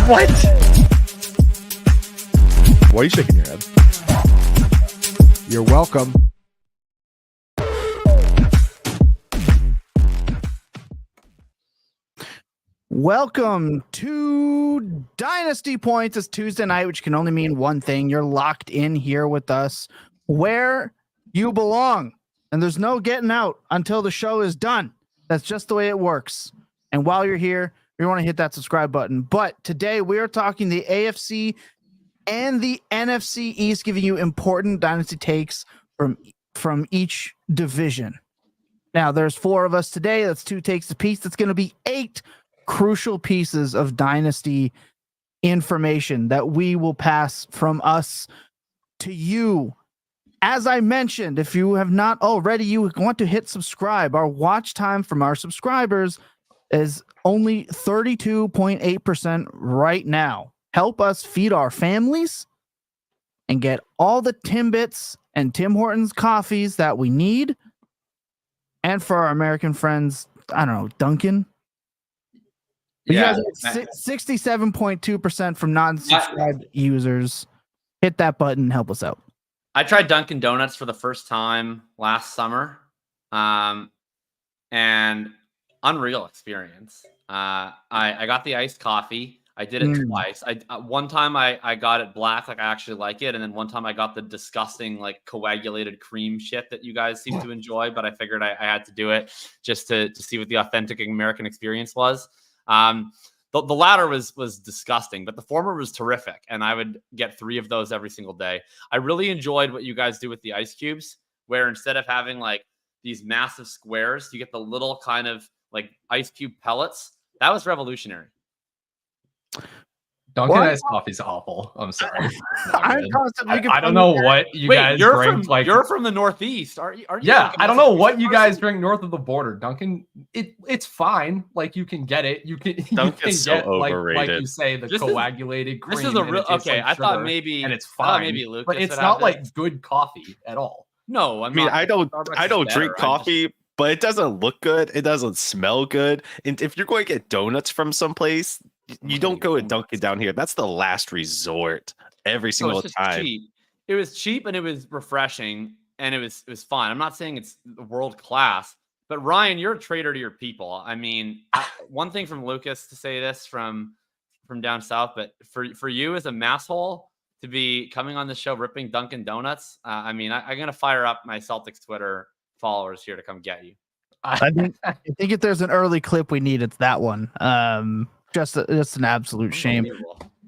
What? Why are you shaking your head? You're welcome. Welcome to Dynasty Points. It's Tuesday night, which can only mean one thing. You're locked in here with us where you belong. And there's no getting out until the show is done. That's just the way it works. And while you're here, you want to hit that subscribe button. But today we are talking the AFC and the NFC East, giving you important Dynasty takes from each division. Now, there's 4 of us today. That's 2 takes apiece. That's going to be 8 crucial pieces of Dynasty information that we will pass from us to you. As I mentioned, if you have not already, you want to hit subscribe. Our watch time from our subscribers is only 32.8% right now. Help us feed our families and get all the Timbits and Tim Hortons coffees that we need. And for our American friends, I don't know, Dunkin'. You guys are 67.2% from non-subscribed users. Hit that button, help us out. I tried Dunkin' Donuts for the first time last summer, and unreal experience. I got the iced coffee. I did it twice. One time I got it black, like I actually like it, and then one time I got the disgusting like coagulated cream shit that you guys seem to enjoy. But I figured I had to do it just to see what the authentic American experience was. The latter was disgusting, but the former was terrific, and I would get 3 of those every single day. I really enjoyed what you guys do with the ice cubes, where instead of having like these massive squares, you get the little kind of like ice cube pellets. That was revolutionary. Dunkin' iced coffee is awful. I'm sorry. I don't know what you guys drink. You're from the Northeast, aren't you? Yeah, I don't know what you guys drink north of the border. Dunkin', it's fine. Like you can get it. You can Dunkin's get so overrated. like you say the coagulated cream. This is a real okay. Like I thought maybe, and it's fine. Maybe Lucas, but it's not like good coffee at all. No, I don't drink coffee. But it doesn't look good. It doesn't smell good. And if you're going to get donuts from someplace, you don't go to Dunkin' down here. That's the last resort every single time. Cheap. It was cheap and it was refreshing and it was fun. I'm not saying it's world class, but Ryan, you're a traitor to your people. I mean, one thing from Lucas to say this from down south, but for you as a masshole to be coming on the show ripping Dunkin' Donuts, I'm going to fire up my Celtics Twitter followers here to come get you. I think if there's an early clip we need, it's that one. Just an absolute shame.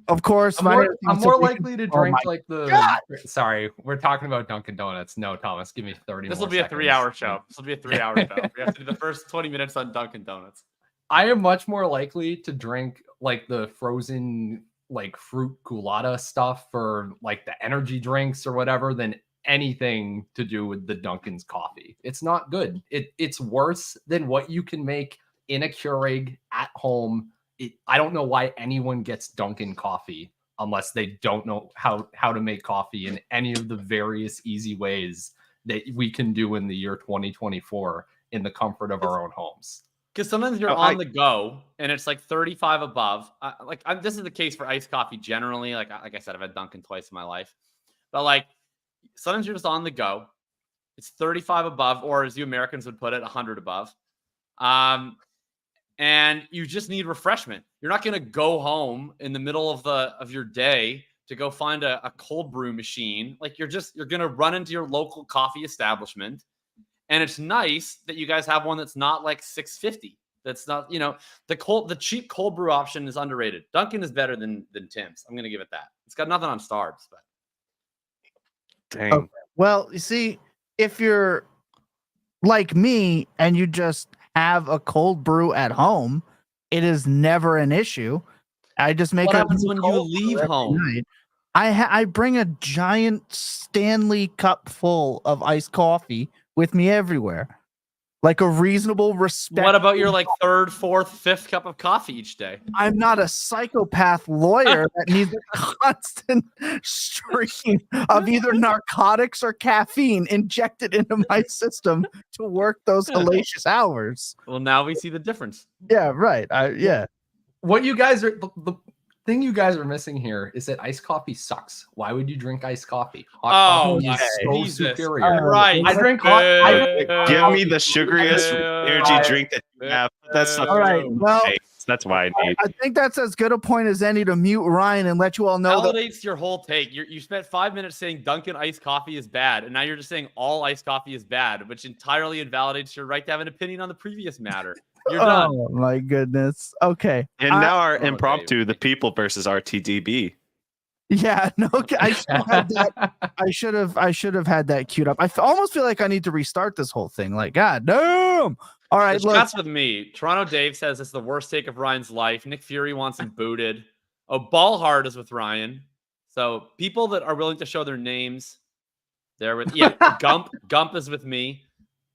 Of course, I'm more likely to drink like the. God! Sorry, we're talking about Dunkin' Donuts. No, Thomas, give me 30. This will be a 3-hour show. This will be a 3-hour show. We have to do the first 20 minutes on Dunkin' Donuts. I am much more likely to drink like the frozen like fruit culotta stuff for like the energy drinks or whatever than anything to do with the Dunkin's coffee. It's not good. It's worse than what you can make in a Keurig at home. I don't know why anyone gets Dunkin' coffee unless they don't know how to make coffee in any of the various easy ways that we can do in the year 2024 in the comfort of our own homes. Because sometimes you're on the go and it's like 35 above. This is the case for iced coffee generally. Like I said, I've had Dunkin' twice in my life, but like sometimes you're just on the go. It's 35 above, or as you Americans would put it, 100 above. And you just need refreshment. You're not going to go home in the middle of your day to go find a cold brew machine. Like you're going to run into your local coffee establishment. And it's nice that you guys have one that's not like $6.50. That's not, the cheap cold brew option is underrated. Dunkin' is better than Tim's. I'm going to give it that. It's got nothing on Starbucks, but. Dang. Okay. Well, you see, if you're like me and you just have a cold brew at home, it is never an issue. I just make. What happens when you leave home? Night. I bring a giant Stanley cup full of iced coffee with me everywhere, like a reasonable respect. What about your like 3rd, 4th, 5th cup of coffee each day? I'm not a psychopath lawyer that needs a constant stream of either narcotics or caffeine injected into my system to work those hellacious hours. Well, now we see the difference. Yeah, right. Yeah. What you guys are thing you guys are missing here is that iced coffee sucks. Why would you drink iced coffee? Hot coffee is so Jesus. superior. Right. I drink hot. Give me the sugariest energy drink that you have. That's All right. Well, that's why I need. I think that's as good a point as any to mute Ryan and let you all know that Validates your whole take. You spent 5 minutes saying Dunkin' iced coffee is bad, and now you're just saying all iced coffee is bad, which entirely invalidates your right to have an opinion on the previous matter. You're done. Oh my goodness. Okay. And now our Oh, impromptu, Dave. the people versus RTDB. Yeah, no, I still had that. I should have had that queued up. I almost feel like I need to restart this whole thing. Like, God damn. All right, The look. chat's with me. Toronto Dave says it's the worst take of Ryan's life. Nick Fury wants him booted. Oh, Ball Hard is with Ryan. So people that are willing to show their names, they're with Gump. Gump is with me.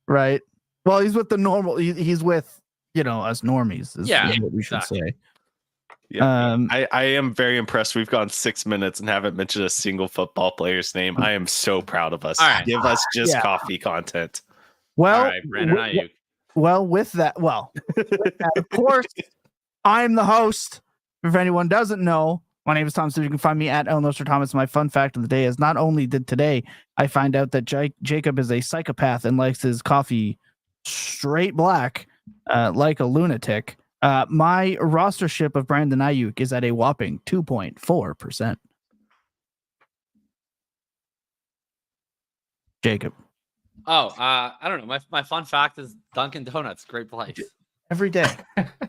Right. Well, he's with the normal. He's with us normies. Is what we should exactly. say. Yeah. I am very impressed. We've gone 6 minutes and haven't mentioned a single football player's name. I am so proud of us. All right. Give us just coffee content. Well, All right, Brandon Aiyuk. with that, of course, I'm the host. If anyone doesn't know, my name is Tom. So you can find me at Thomas. My fun fact of the day is not only did today I find out that Jacob is a psychopath and likes his coffee straight black, like a lunatic. My rostership of Brandon Aiyuk is at a whopping 2.4%. Jacob. Oh, I don't know. My fun fact is Dunkin' Donuts. Great place. Every day.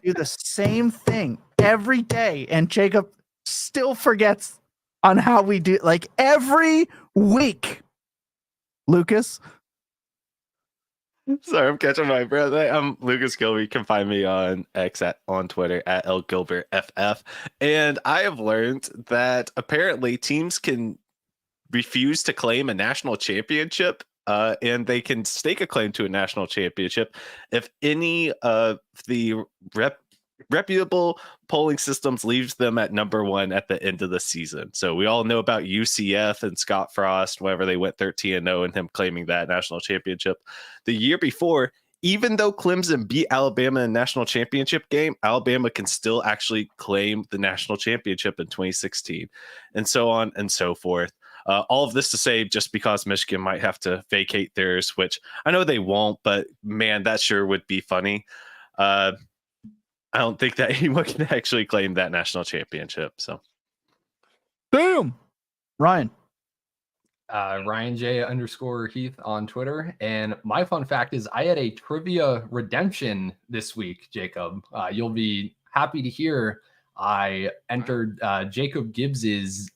Do the same thing every day. And Jacob still forgets on how we do, like every week. Lucas. Sorry, I'm catching my breath. I'm Lucas Gilbert. You can find me on X on Twitter at LGilbertFF. And I have learned that apparently teams can refuse to claim a national championship, and they can stake a claim to a national championship if any of the reputable polling systems leaves them at number one at the end of the season. So we all know about UCF and Scott Frost, whenever they went 13-0 and him claiming that national championship. The year before, even though Clemson beat Alabama in the national championship game, Alabama can still actually claim the national championship in 2016, and so on and so forth. All of this to say, just because Michigan might have to vacate theirs, which I know they won't, but man, that sure would be funny. I don't think that anyone can actually claim that national championship. So, Boom. Ryan. Ryan J _Heath on Twitter. And my fun fact is I had a trivia redemption this week, Jacob. You'll be happy to hear I entered Jacob Gibbs's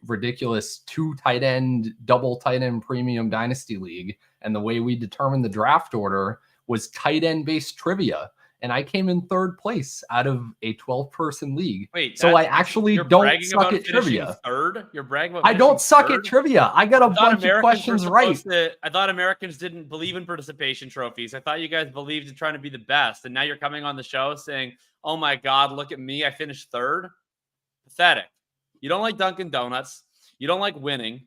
ridiculous 2 tight end, double tight end premium dynasty league. And the way we determined the draft order was tight end based trivia. And I came in 3rd place out of a 12-person league. Wait, so I actually don't suck at trivia. Third? You're bragging about I don't suck third? at trivia. I got a bunch of questions right. I thought Americans didn't believe in participation trophies. I thought you guys believed in trying to be the best. And now you're coming on the show saying, oh my God, look at me. I finished 3rd. Pathetic. You don't like Dunkin' Donuts. You don't like winning.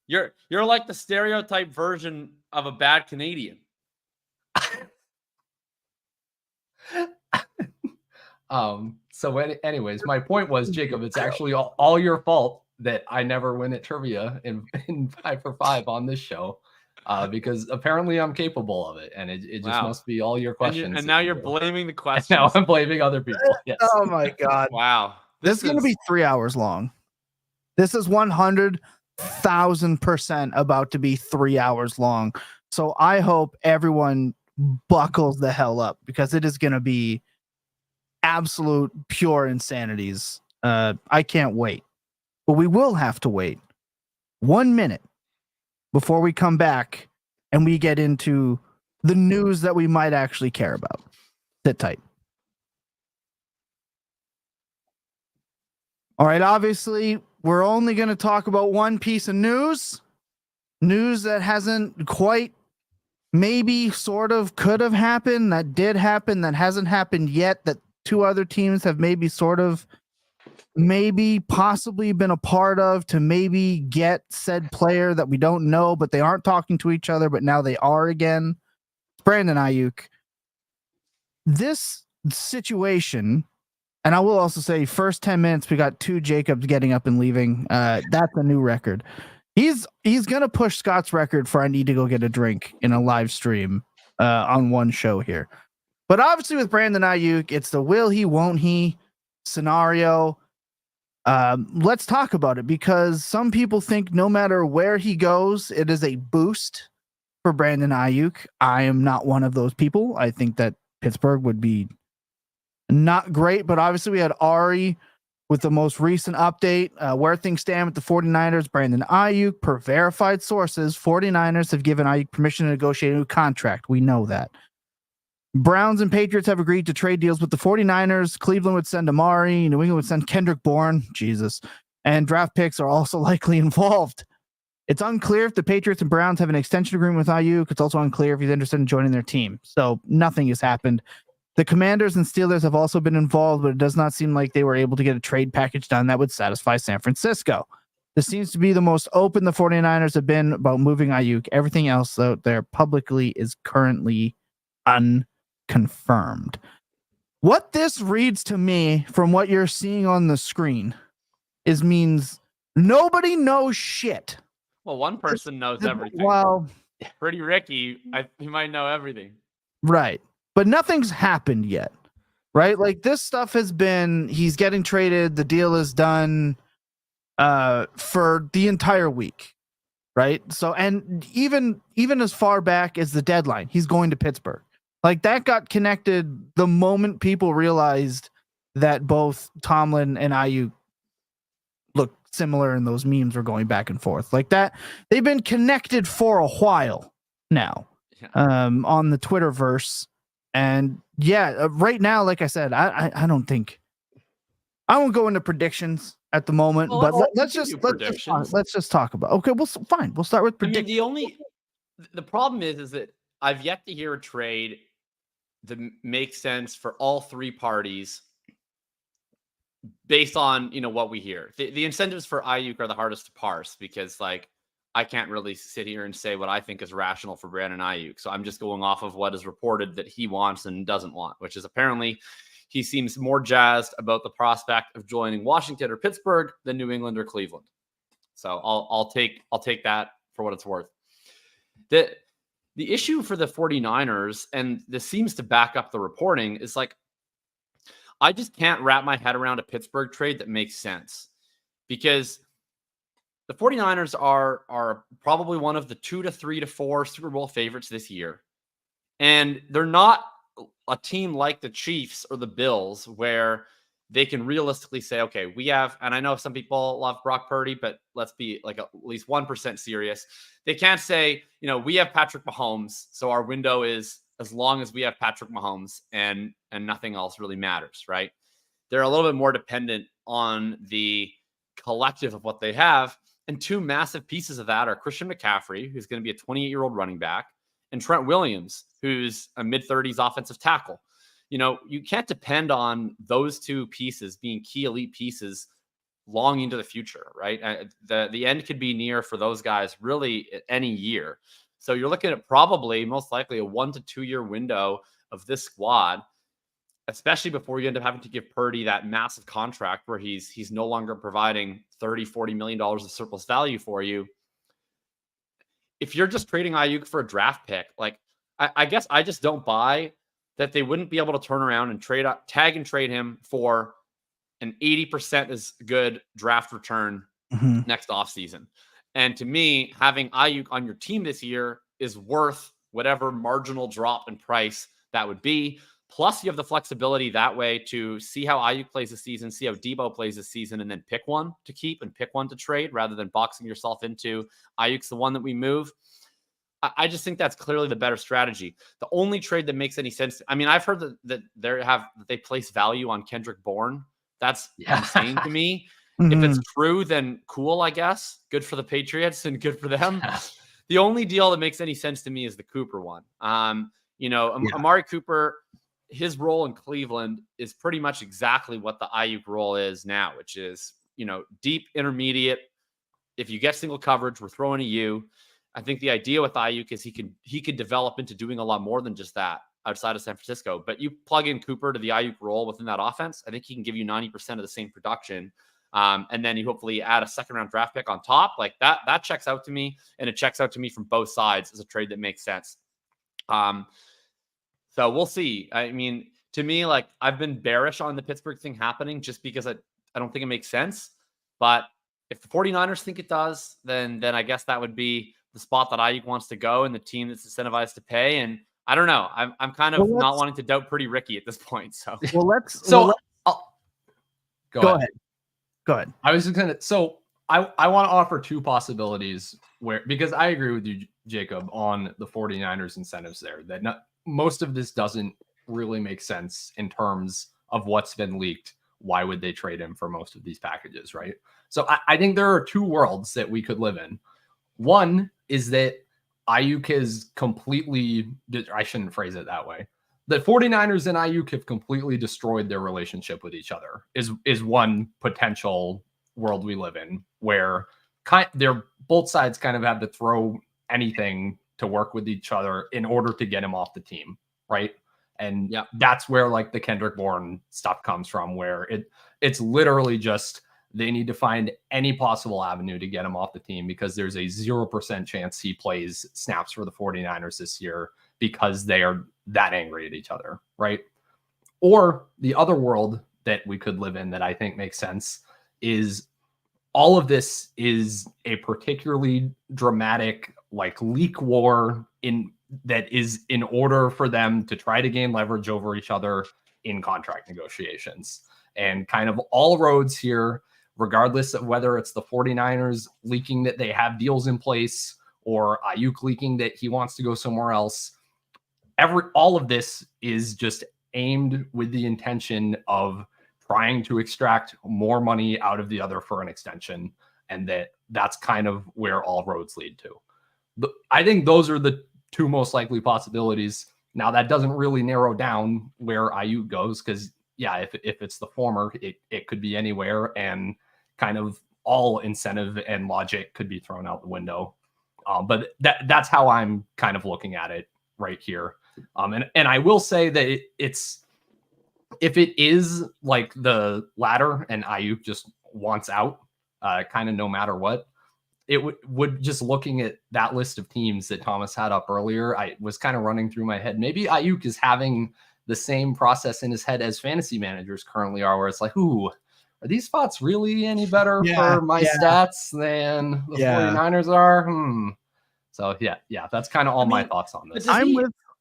You're like the stereotype version of a bad Canadian. So anyways, my point was, Jacob, it's actually all your fault that I never win at trivia in 5 for 5 on this show, because apparently I'm capable of it, and it just must be all your questions. And now you're blaming the questions. Now I'm blaming other people. Yes. Oh my God. Wow. This is going to be 3 hours long. This is 100,000% about to be 3 hours long. So I hope everyone buckles the hell up, because it is going to be absolute pure insanities. I can't wait. But we will have to wait 1 minute before we come back and we get into the news that we might actually care about. Sit tight. All right, obviously, we're only going to talk about one piece of news that hasn't quite, maybe sort of could have happened, that did happen, that hasn't happened yet, that 2 other teams have maybe sort of, maybe possibly been a part of to maybe get said player that we don't know, but they aren't talking to each other, but now they are again. Brandon Aiyuk. This situation And I will also say, first 10 minutes, we got 2 Jacobs getting up and leaving. That's a new record. He's gonna push Scott's record for I need to go get a drink in a live stream on one show here. But obviously with Brandon Aiyuk, it's the will he, won't he scenario. Let's talk about it, because some people think no matter where he goes, it is a boost for Brandon Aiyuk. I am not one of those people. I think that Pittsburgh would be not great, but obviously we had Ari with the most recent update, where things stand with the 49ers. Brandon Aiyuk, per verified sources, 49ers have given Aiyuk permission to negotiate a new contract. We know that. Browns and Patriots have agreed to trade deals with the 49ers. Cleveland would send Amari. New England would send Kendrick Bourne. Jesus. And draft picks are also likely involved. It's unclear if the Patriots and Browns have an extension agreement with Aiyuk. It's also unclear if he's interested in joining their team. So nothing has happened. The Commanders and Steelers have also been involved, but it does not seem like they were able to get a trade package done that would satisfy San Francisco. This seems to be the most open the 49ers have been about moving Aiyuk. Everything else out there publicly is currently unconfirmed. What this reads to me from what you're seeing on the screen means nobody knows shit. Well, one person knows everything. Well, Pretty Ricky, he might know everything. Right. But nothing's happened yet, right? Like this stuff has been, he's getting traded. The deal is done for the entire week, right? So, and even as far back as the deadline, he's going to Pittsburgh. Like that got connected the moment people realized that both Tomlin and Aiyuk look similar, and those memes were going back and forth like that. They've been connected for a while now on the Twitterverse. And yeah, right now, like I said, I don't think I won't go into predictions at the moment, but let's just talk about. Okay, well, fine. We'll start with predictions. The problem is that I've yet to hear a trade that makes sense for all three parties based on what we hear. The incentives for Aiyuk are the hardest to parse, because like I can't really sit here and say what I think is rational for Brandon Aiyuk. So I'm just going off of what is reported that he wants and doesn't want, which is apparently he seems more jazzed about the prospect of joining Washington or Pittsburgh than New England or Cleveland. So I'll take that for what it's worth. The issue for the 49ers, and this seems to back up the reporting, is like I just can't wrap my head around a Pittsburgh trade that makes sense, because the 49ers are probably one of the 2 to 3 to 4 Super Bowl favorites this year. And they're not a team like the Chiefs or the Bills where they can realistically say, okay, we have, and I know some people love Brock Purdy, but let's be like at least 1% serious. They can't say, we have Patrick Mahomes, so our window is as long as we have Patrick Mahomes and nothing else really matters, right? They're a little bit more dependent on the collective of what they have. And two massive pieces of that are Christian McCaffrey, who's going to be a 28-year-old running back, and Trent Williams, who's a mid-30s offensive tackle. You can't depend on those two pieces being key elite pieces long into the future, right? The end could be near for those guys really any year. So you're looking at probably most likely a 1 to 2 year window of this squad, especially before you end up having to give Purdy that massive contract where he's no longer providing $30-40 million of surplus value for you. If you're just trading Aiyuk for a draft pick, like I guess I just don't buy that they wouldn't be able to turn around and tag and trade him for an 80% as good draft return next offseason. And to me, having Aiyuk on your team this year is worth whatever marginal drop in price that would be. Plus, you have the flexibility that way to see how Aiyuk plays this season, see how Debo plays this season, and then pick one to keep and pick one to trade rather than boxing yourself into Aiyuk's the one that we move. I just think that's clearly the better strategy. The only trade that makes any sense, I mean, I've heard that they place value on Kendrick Bourne. That's insane to me. If it's true, then cool, I guess. Good for the Patriots and good for them. The only deal that makes any sense to me is the Cooper one. Amari Cooper, his role in Cleveland is pretty much exactly what the Aiyuk role is now, which is, deep intermediate. If you get single coverage, we're throwing to you. I think the idea with Aiyuk is he could develop into doing a lot more than just that. outside of San Francisco. But you plug in Cooper to the Aiyuk role within that offense, I think he can give you 90% of the same production. And then you hopefully add a second-round draft pick on top. Like that checks out to me, and it checks out to me from both sides as a trade that makes sense. So we'll see. I mean, to me, like I've been bearish on the Pittsburgh thing happening just because I don't think it makes sense. But if the 49ers think it does, then I guess that would be the spot that Aiyuk wants to go and the team that's incentivized to pay. And I don't know. I'm kind of not wanting to doubt Pretty Ricky at this point. So go ahead. Go ahead. I was just gonna. So I want to offer two possibilities because I agree with you, Jacob, on the 49ers incentives there. That most of this doesn't really make sense in terms of what's been leaked. Why would they trade him for most of these packages, right? So I think there are two worlds that we could live in. One is that Aiyuk is completely, I shouldn't phrase it that way. The 49ers and Aiyuk have completely destroyed their relationship with each other is one potential world we live in where they're both sides kind of have to throw anything to work with each other in order to get him off the team, right? And that's where like the Kendrick Bourne stuff comes from, where it's literally just they need to find any possible avenue to get him off the team because there's a 0% chance he plays snaps for the 49ers this year because they are that angry at each other, right? Or the other world that we could live in that I think makes sense is all of this is a particularly dramatic like leak war that is in order for them to try to gain leverage over each other in contract negotiations. And kind of all roads here, regardless of whether it's the 49ers leaking that they have deals in place or Aiyuk leaking that he wants to go somewhere else, all of this is just aimed with the intention of trying to extract more money out of the other for an extension. And that's kind of where all roads lead to. I think those are the two most likely possibilities. Now that doesn't really narrow down where Aiyuk goes because if it's the former, it could be anywhere and kind of all incentive and logic could be thrown out the window. But that's how I'm kind of looking at it right here. And I will say that it's if it is like the latter and Aiyuk just wants out kind of no matter what, it would just looking at that list of teams that Thomas had up earlier, I was kind of running through my head. Maybe Aiyuk is having the same process in his head as fantasy managers currently are, where it's like, ooh, are these spots really any better for my stats than the 49ers are? So that's kind of all my thoughts on this.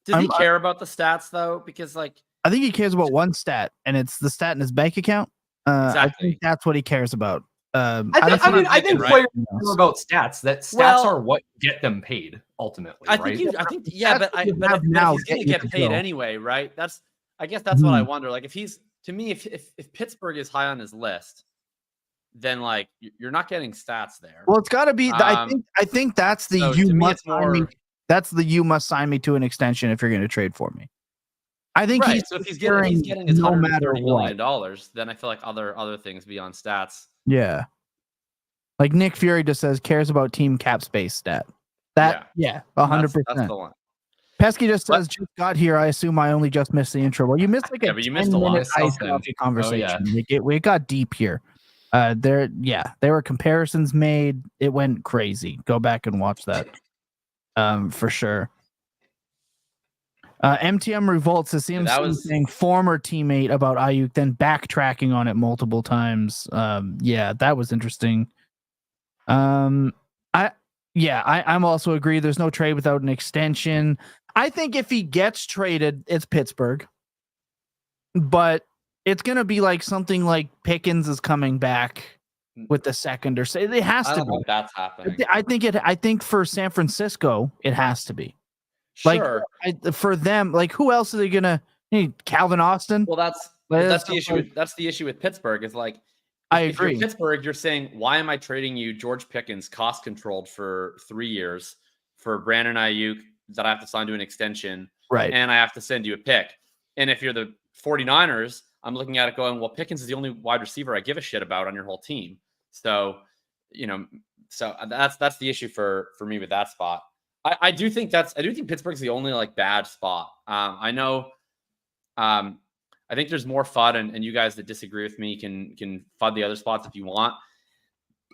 Does he care about the stats though? Because like, I think he cares about one stat, and it's the stat in his bank account. Exactly. I think that's what he cares about. I think players care about stats. That stats are what get them paid ultimately. But if he's going to get paid anyway, right? I guess that's what I wonder. Like if Pittsburgh is high on his list, then like you're not getting stats there. Well, it's got to be. I think that's the you must sign me to an extension if you're going to trade for me. I think so if he's getting his $130 million, then I feel like other things beyond stats. Yeah. Like Nick Fury just says cares about team cap space stat. 100%. That's the one. Pesky just says just got here. I assume I only just missed the intro. Well, you missed like but you missed a lot of conversation. We got deep here. There were comparisons made. It went crazy. Go back and watch that. For sure. MTM Revolts is saying former teammate about Aiyuk, then backtracking on it multiple times. That was interesting. I'm also agree. There's no trade without an extension. I think if he gets traded, it's Pittsburgh, but it's gonna be like something like Pickens is coming back with the second or say it has to be. I don't know if that's happening. I think for San Francisco, it has to be. Sure. Like for them, like who else are they gonna? Calvin Austin. Well, that's the issue. That's the issue with Pittsburgh. Is like I if agree. You're Pittsburgh, you're saying, why am I trading you George Pickens, cost controlled for 3 years, for Brandon Aiyuk that I have to sign to an extension, right? And I have to send you a pick. And if you're the 49ers, I'm looking at it going, well, Pickens is the only wide receiver I give a shit about on your whole team. So, so that's the issue for me with that spot. I do think Pittsburgh's the only like bad spot. I know. I think there's more FUD, and you guys that disagree with me can FUD the other spots if you want,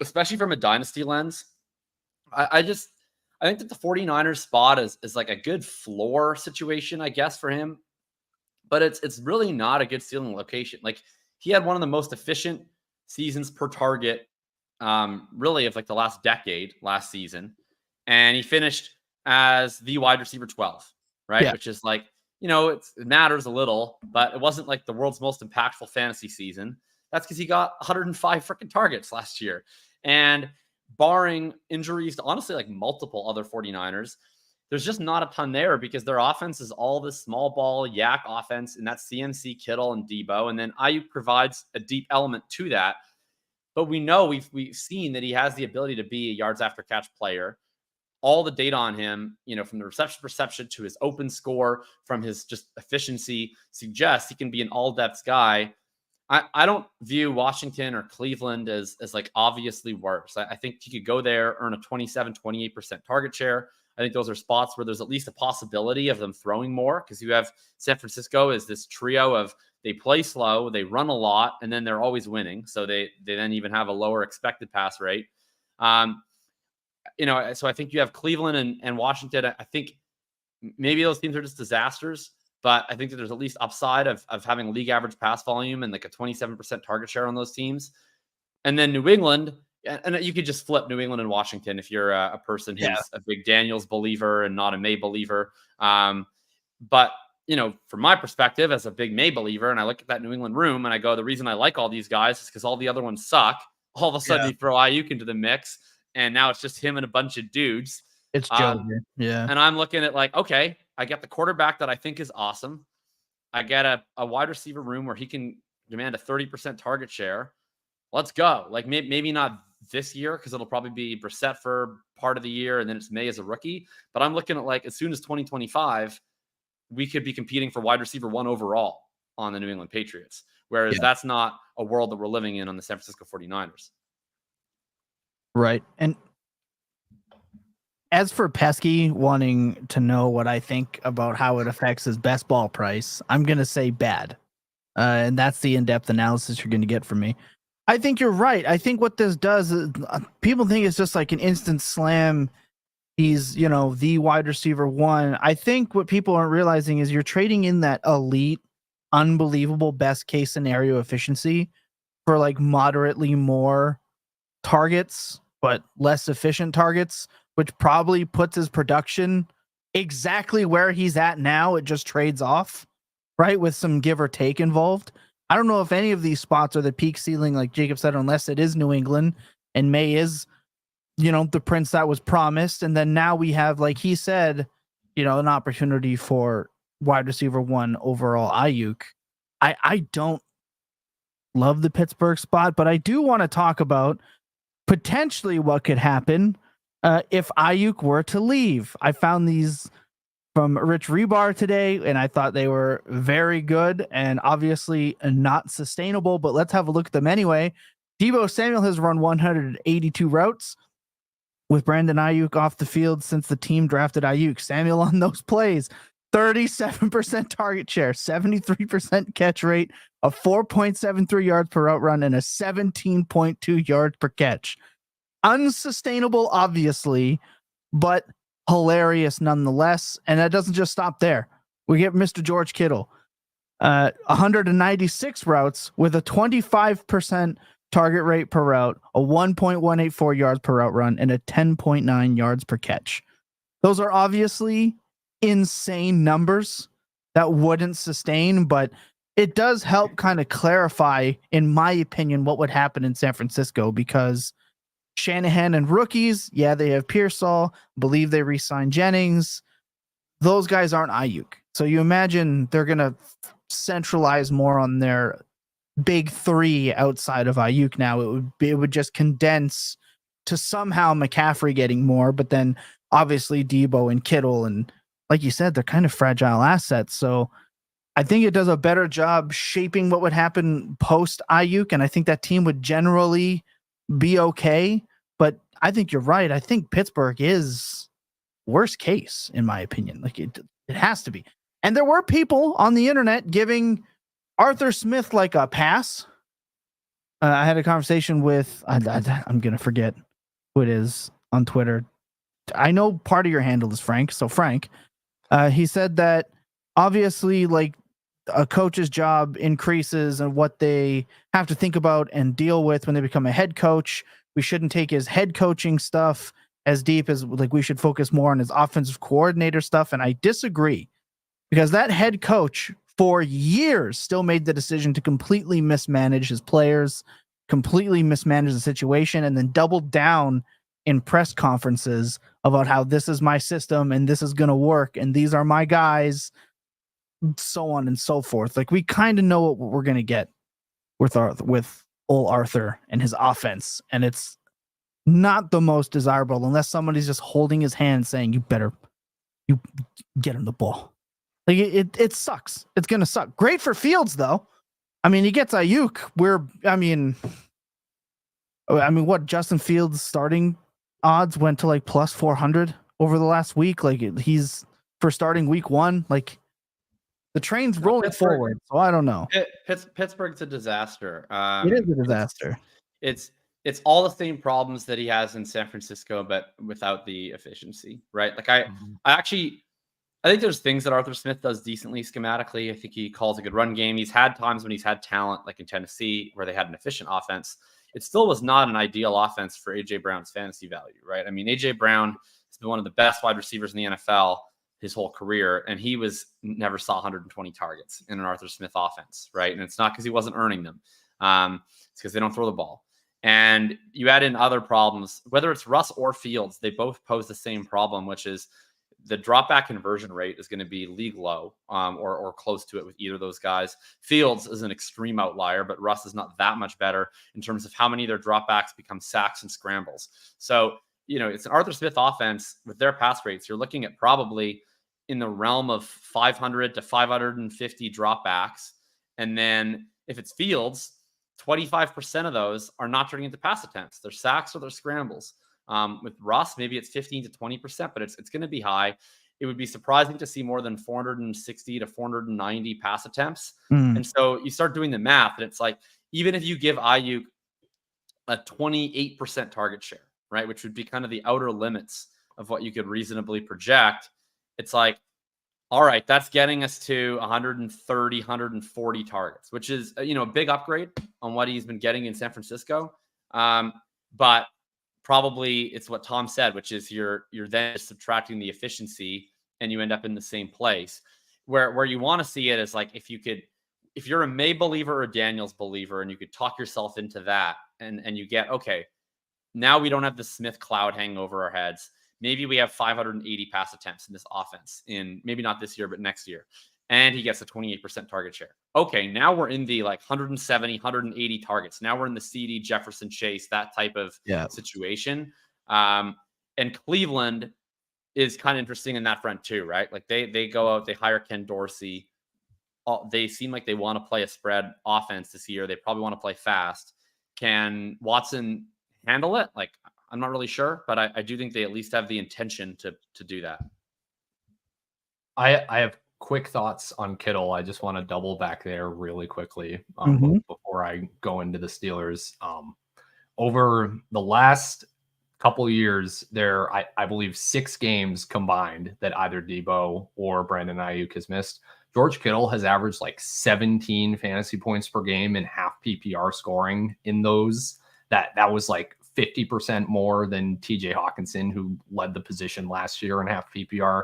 especially from a dynasty lens. I think that the 49ers spot is like a good floor situation, I guess, for him, but it's really not a good ceiling location. Like, he had one of the most efficient seasons per target, really, of like the last decade last season, and he finished as the wide receiver 12, right? Yeah. Which is like, it matters a little, but it wasn't like the world's most impactful fantasy season. That's because he got 105 freaking targets last year. And barring injuries to honestly like multiple other 49ers, there's just not a ton there because their offense is all this small ball yak offense, and that's CMC, Kittle, and Debo. And then Aiyuk provides a deep element to that. But we know we've seen that he has the ability to be a yards after catch player. All the data on him, from the reception perception to his open score, from his just efficiency, suggests he can be an all-depth guy. I don't view Washington or Cleveland as like obviously worse. I think he could go there, earn a 27-28% target share. I think those are spots where there's at least a possibility of them throwing more, because you have San Francisco as this trio of they play slow, they run a lot, and then they're always winning. So they then even have a lower expected pass rate. So I think you have Cleveland and Washington. I think maybe those teams are just disasters, but I think that there's at least upside of having league average pass volume and like a 27% target share on those teams. And then New England, and you could just flip New England and Washington if you're a person who's a big Daniels believer and not a May believer. But, from my perspective as a big May believer, and I look at that New England room and I go, the reason I like all these guys is because all the other ones suck. All of a sudden you throw Aiyuk into the mix, and now it's just him and a bunch of dudes. It's Joe. And I'm looking at like, okay, I get the quarterback that I think is awesome. I get a wide receiver room where he can demand a 30% target share. Let's go. Like maybe not this year, because it'll probably be Brissett for part of the year, and then it's May as a rookie. But I'm looking at like as soon as 2025, we could be competing for wide receiver 1 overall on the New England Patriots. Whereas that's not a world that we're living in on the San Francisco 49ers. Right. And as for Pesky wanting to know what I think about how it affects his best ball price, I'm going to say bad. And that's the in-depth analysis you're going to get from me. I think you're right. I think what this does is people think it's just like an instant slam. He's, the wide receiver 1. I think what people aren't realizing is you're trading in that elite, unbelievable best case scenario efficiency for like moderately more targets, but less efficient targets, which probably puts his production exactly where he's at now. It just trades off, right? With some give or take involved. I don't know if any of these spots are the peak ceiling, like Jacob said, unless it is New England and May is, the prince that was promised. And then now we have, like he said, an opportunity for wide receiver 1 overall Aiyuk. I don't love the Pittsburgh spot, but I do want to talk about potentially what could happen if Aiyuk were to leave. I found these from Rich Rebar today, and I thought they were very good and obviously not sustainable, but let's have a look at them anyway. Deebo Samuel has run 182 routes with Brandon Aiyuk off the field since the team drafted Aiyuk. Samuel on those plays, 37% target share, 73% catch rate, a 4.73 yards per route run, and a 17.2 yards per catch. Unsustainable, obviously, but hilarious nonetheless. And that doesn't just stop there. We get Mr. George Kittle, 196 routes with a 25% target rate per route, a 1.184 yards per route run, and a 10.9 yards per catch. Those are obviously insane numbers that wouldn't sustain, but it does help kind of clarify, in my opinion, what would happen in San Francisco, because Shanahan and rookies, they have Pearsall, believe they re-signed Jennings. Those guys aren't Aiyuk. So you imagine they're going to centralize more on their big 3 outside of Aiyuk now. It would just condense to somehow McCaffrey getting more, but then obviously Debo and Kittle, and like you said, they're kind of fragile assets. So I think it does a better job shaping what would happen post Aiyuk, and I think that team would generally be okay. But I think you're right. I think Pittsburgh is worst case, in my opinion. Like it has to be. And there were people on the internet giving Arthur Smith like a pass. I had a conversation with, I'm going to forget who it is on Twitter. I know part of your handle is Frank. So Frank, he said that obviously like a coach's job increases and what they have to think about and deal with when they become a head coach. We shouldn't take his head coaching stuff as deep as like we should focus more on his offensive coordinator stuff. And I disagree, because that head coach for years still made the decision to completely mismanage his players, completely mismanage the situation, and then doubled down in press conferences about how this is my system and this is going to work and these are my guys, so on and so forth. Like we kind of know what we're going to get with old Arthur and his offense, and it's not the most desirable unless somebody's just holding his hand saying, you get him the ball. Like it sucks. It's going to suck. Great for Fields though. I mean, he gets Aiyuk. What Justin Fields starting odds went to like plus 400 over the last week. Like he's for starting week 1, like the train's rolling forward. So I don't know. Pittsburgh's a disaster. It is a disaster. It's all the same problems that he has in San Francisco, but without the efficiency, right? Like I think there's things that Arthur Smith does decently schematically. I think he calls a good run game. He's had times when he's had talent, like in Tennessee, where they had an efficient offense. It still was not an ideal offense for A.J. Brown's fantasy value, right? I mean, A.J. Brown has been one of the best wide receivers in the NFL his whole career, and he never saw 120 targets in an Arthur Smith offense, right? And it's not because he wasn't earning them. It's because they don't throw the ball. And you add in other problems, whether it's Russ or Fields, they both pose the same problem, which is the drop back conversion rate is going to be league low or close to it with either of those guys. Fields is an extreme outlier, but Russ is not that much better in terms of how many of their dropbacks become sacks and scrambles. So, it's an Arthur Smith offense with their pass rates. You're looking at probably in the realm of 500 to 550 dropbacks. And then if it's Fields, 25% of those are not turning into pass attempts. They're sacks or they're scrambles. With Russ, maybe it's 15 to 20%, but it's going to be high. It would be surprising to see more than 460 to 490 pass attempts. And so you start doing the math, and it's like, even if you give Aiyuk a 28% target share, right, which would be kind of the outer limits of what you could reasonably project, it's like, all right, that's getting us to 130, 140 targets, which is, a big upgrade on what he's been getting in San Francisco. But probably it's what Tom said, which is you're then subtracting the efficiency and you end up in the same place. Where you want to see it is like if you're a May believer or a Daniels believer and you could talk yourself into that and you get, okay, now we don't have the Smith cloud hanging over our heads. Maybe we have 580 pass attempts in this offense in maybe not this year, but next year. And he gets a 28% target share. Okay, now we're in the like 170, 180 targets. Now we're in the CD, Jefferson, Chase, that type of situation. And Cleveland is kind of interesting in that front too, right? Like they go out, they hire Ken Dorsey. They seem like they want to play a spread offense this year. They probably want to play fast. Can Watson handle it? Like, I'm not really sure, but I do think they at least have the intention to do that. I have quick thoughts on Kittle. I just want to double back there really quickly before I go into the Steelers. Over the last couple of years, I believe 6 games combined that either Debo or Brandon Aiyuk has missed. George Kittle has averaged like 17 fantasy points per game in half PPR scoring in those. That was like 50% more than TJ Hawkinson, who led the position last year in half PPR.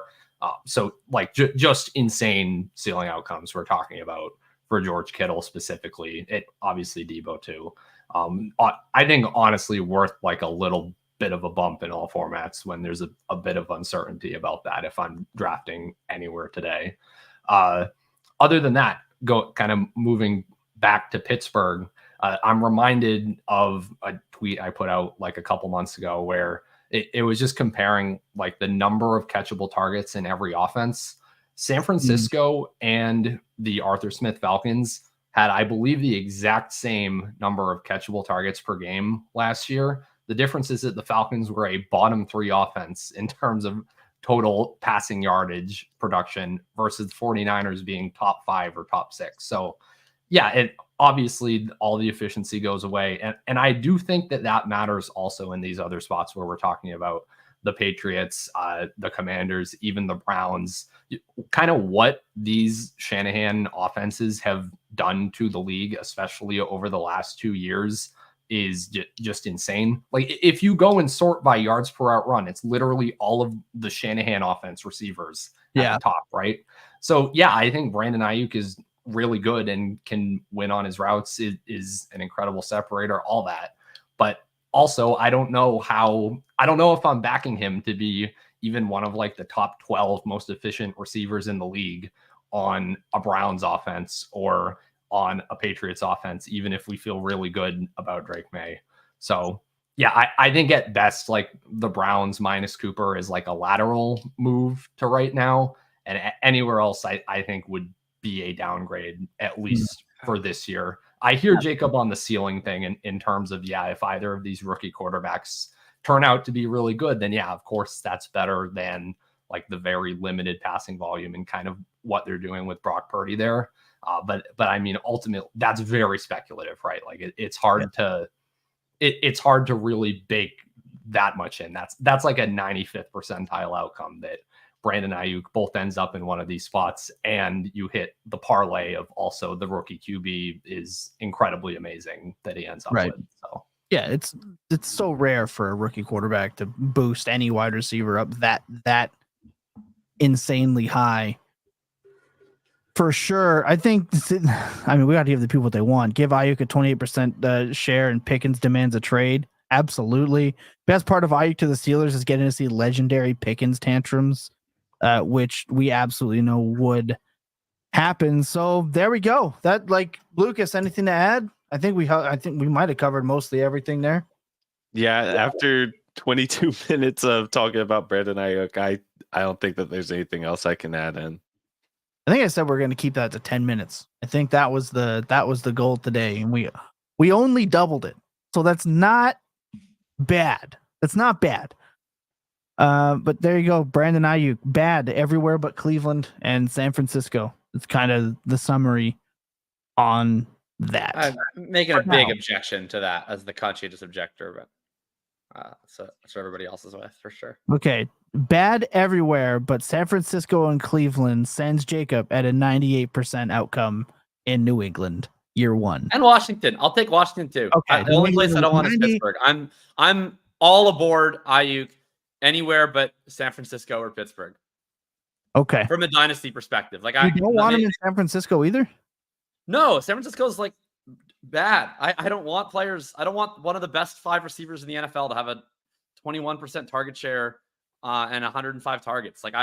So like just insane ceiling outcomes we're talking about for George Kittle specifically. It obviously Debo too. I think honestly worth like a little bit of a bump in all formats when there's a bit of uncertainty about that if I'm drafting anywhere today. Other than that, kind of moving back to Pittsburgh, I'm reminded of a tweet I put out like a couple months ago where it was just comparing like the number of catchable targets in every offense. San Francisco and the Arthur Smith Falcons had, I believe, the exact same number of catchable targets per game last year. The difference is that the Falcons were a bottom 3 offense in terms of total passing yardage production versus the 49ers being top 5 or top 6. So yeah, it obviously all the efficiency goes away. And I do think that matters also in these other spots where we're talking about the Patriots, the Commanders, even the Browns, kind of what these Shanahan offenses have done to the league, especially over the last 2 years, is just insane. Like if you go and sort by yards per route run, it's literally all of the Shanahan offense receivers at the top, right? So yeah, I think Brandon Aiyuk is really good and can win on his routes, is an incredible separator, all that. But also, I don't know if I'm backing him to be even one of like the top 12 most efficient receivers in the league on a Browns offense or on a Patriots offense, even if we feel really good about Drake May. So yeah, I think at best, like the Browns minus Cooper is like a lateral move to right now. And anywhere else, I think would be a downgrade, at least for this year. I hear Jacob on the ceiling thing in terms of, yeah, if either of these rookie quarterbacks turn out to be really good, then yeah, of course, that's better than like the very limited passing volume and kind of what they're doing with Brock Purdy there. But I mean, ultimately, that's very speculative, right? Like it's hard it's hard to really bake that much in. That's like a 95th percentile outcome that Brandon Aiyuk both ends up in one of these spots, and you hit the parlay of also the rookie QB is incredibly amazing that he ends up with. So yeah, it's so rare for a rookie quarterback to boost any wide receiver up that insanely high. For sure. I think, we got to give the people what they want. Give Aiyuk a 28% share and Pickens demands a trade. Absolutely. Best part of Aiyuk to the Steelers is getting to see legendary Pickens tantrums, which we absolutely know would happen. So there we go. That, like, Lucas, anything to add? I think we might have covered mostly everything there. Yeah, after 22 minutes of talking about Brandon Aiyuk, I don't think that there's anything else I can add in. I think I said we're going to keep that to 10 minutes. I think that was the goal today, and we only doubled it. So that's not bad. That's not bad. But there you go, Brandon Aiyuk, bad everywhere but Cleveland and San Francisco. It's kind of the summary on that. I'm making a big objection to that as the conscientious objector, but so everybody else is with for sure. Okay. Bad everywhere, but San Francisco and Cleveland sends Jacob at a 98% outcome in New England year one. And Washington. I'll take Washington too. Okay. The only place I don't want is Pittsburgh. I'm all aboard Aiyuk anywhere but San Francisco or Pittsburgh. Okay. From a dynasty perspective. Like you don't want him in San Francisco either? No, San Francisco is like bad. I don't want players. I don't want one of the best 5 receivers in the NFL to have a 21% target share and 105 targets. Like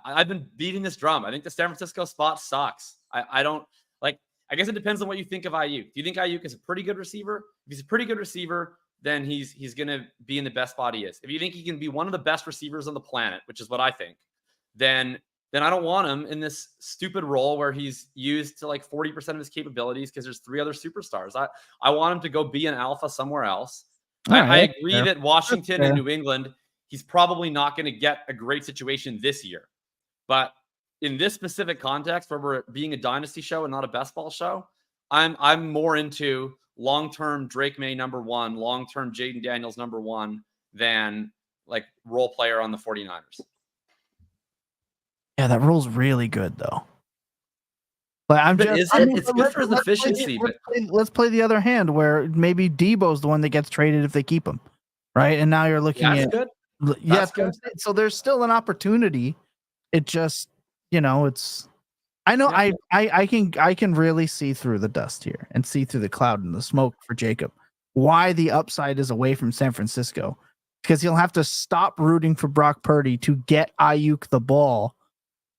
I've been beating this drum. I think the San Francisco spot sucks. I don't like. I guess it depends on what you think of Aiyuk. Do you think Aiyuk is a pretty good receiver? If he's a pretty good receiver, then he's gonna be in the best spot he is. If you think he can be one of the best receivers on the planet, which is what I think, then I don't want him in this stupid role where he's used to like 40% of his capabilities because there's 3 other superstars. I want him to go be an alpha somewhere else. I agree that Washington and New England, he's probably not going to get a great situation this year. But in this specific context where we're being a dynasty show and not a best ball show, I'm more into long-term Drake May number 1, long-term Jayden Daniels number 1 than like role player on the 49ers. Yeah, that role's really good though. But it's good for the efficiency. Let's play the other hand where maybe Debo's the one that gets traded if they keep him, right? And now you're looking at good. Yes, good. So there's still an opportunity. It just, it's. I know I can really see through the dust here and see through the cloud and the smoke for Jacob. Why the upside is away from San Francisco? Because he'll have to stop rooting for Brock Purdy to get Aiyuk the ball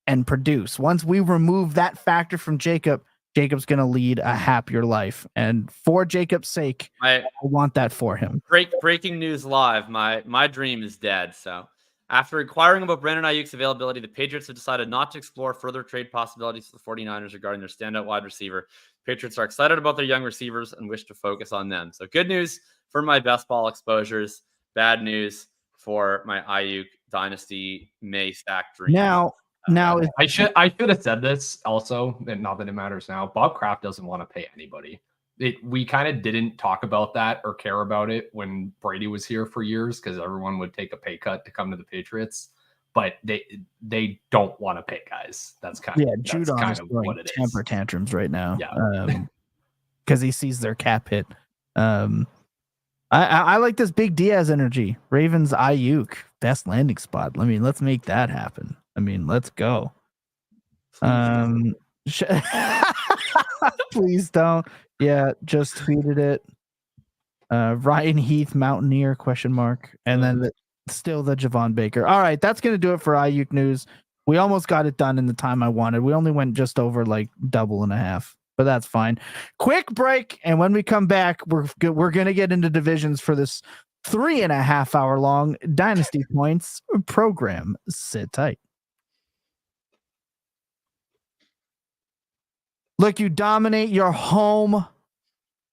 and produce. Once we remove that factor from Jacob, Jacob's going to lead a happier life. And for Jacob's sake, I want that for him. Breaking news live. My dream is dead. So after inquiring about Brandon Aiyuk's availability, the Patriots have decided not to explore further trade possibilities for the 49ers regarding their standout wide receiver. Patriots are excited about their young receivers and wish to focus on them. So good news for my best ball exposures. Bad news for my Aiyuk Dynasty may stack dreams. Now, I should have said this also, and not that it matters now. Bob Kraft doesn't want to pay anybody. We kind of didn't talk about that or care about it when Brady was here for years because everyone would take a pay cut to come to the Patriots. But they don't want to pay guys. That's kind of Judon is what it is. Temper tantrums right now. Yeah, because he sees their cap hit. I like this big Diaz energy. Ravens Aiyuk, best landing spot. I mean, let's make that happen. I mean, let's go. Please don't. Yeah, just tweeted it. Ryan Heath Mountaineer ? And then still the Javon Baker. All right, that's gonna do it for Aiyuk news. We almost got it done in the time I wanted. We only went just over like double and a half, but that's fine. Quick break, and when we come back, we're gonna get into divisions for this 3.5 hour long Dynasty Points program. Sit tight. Look, you dominate your home,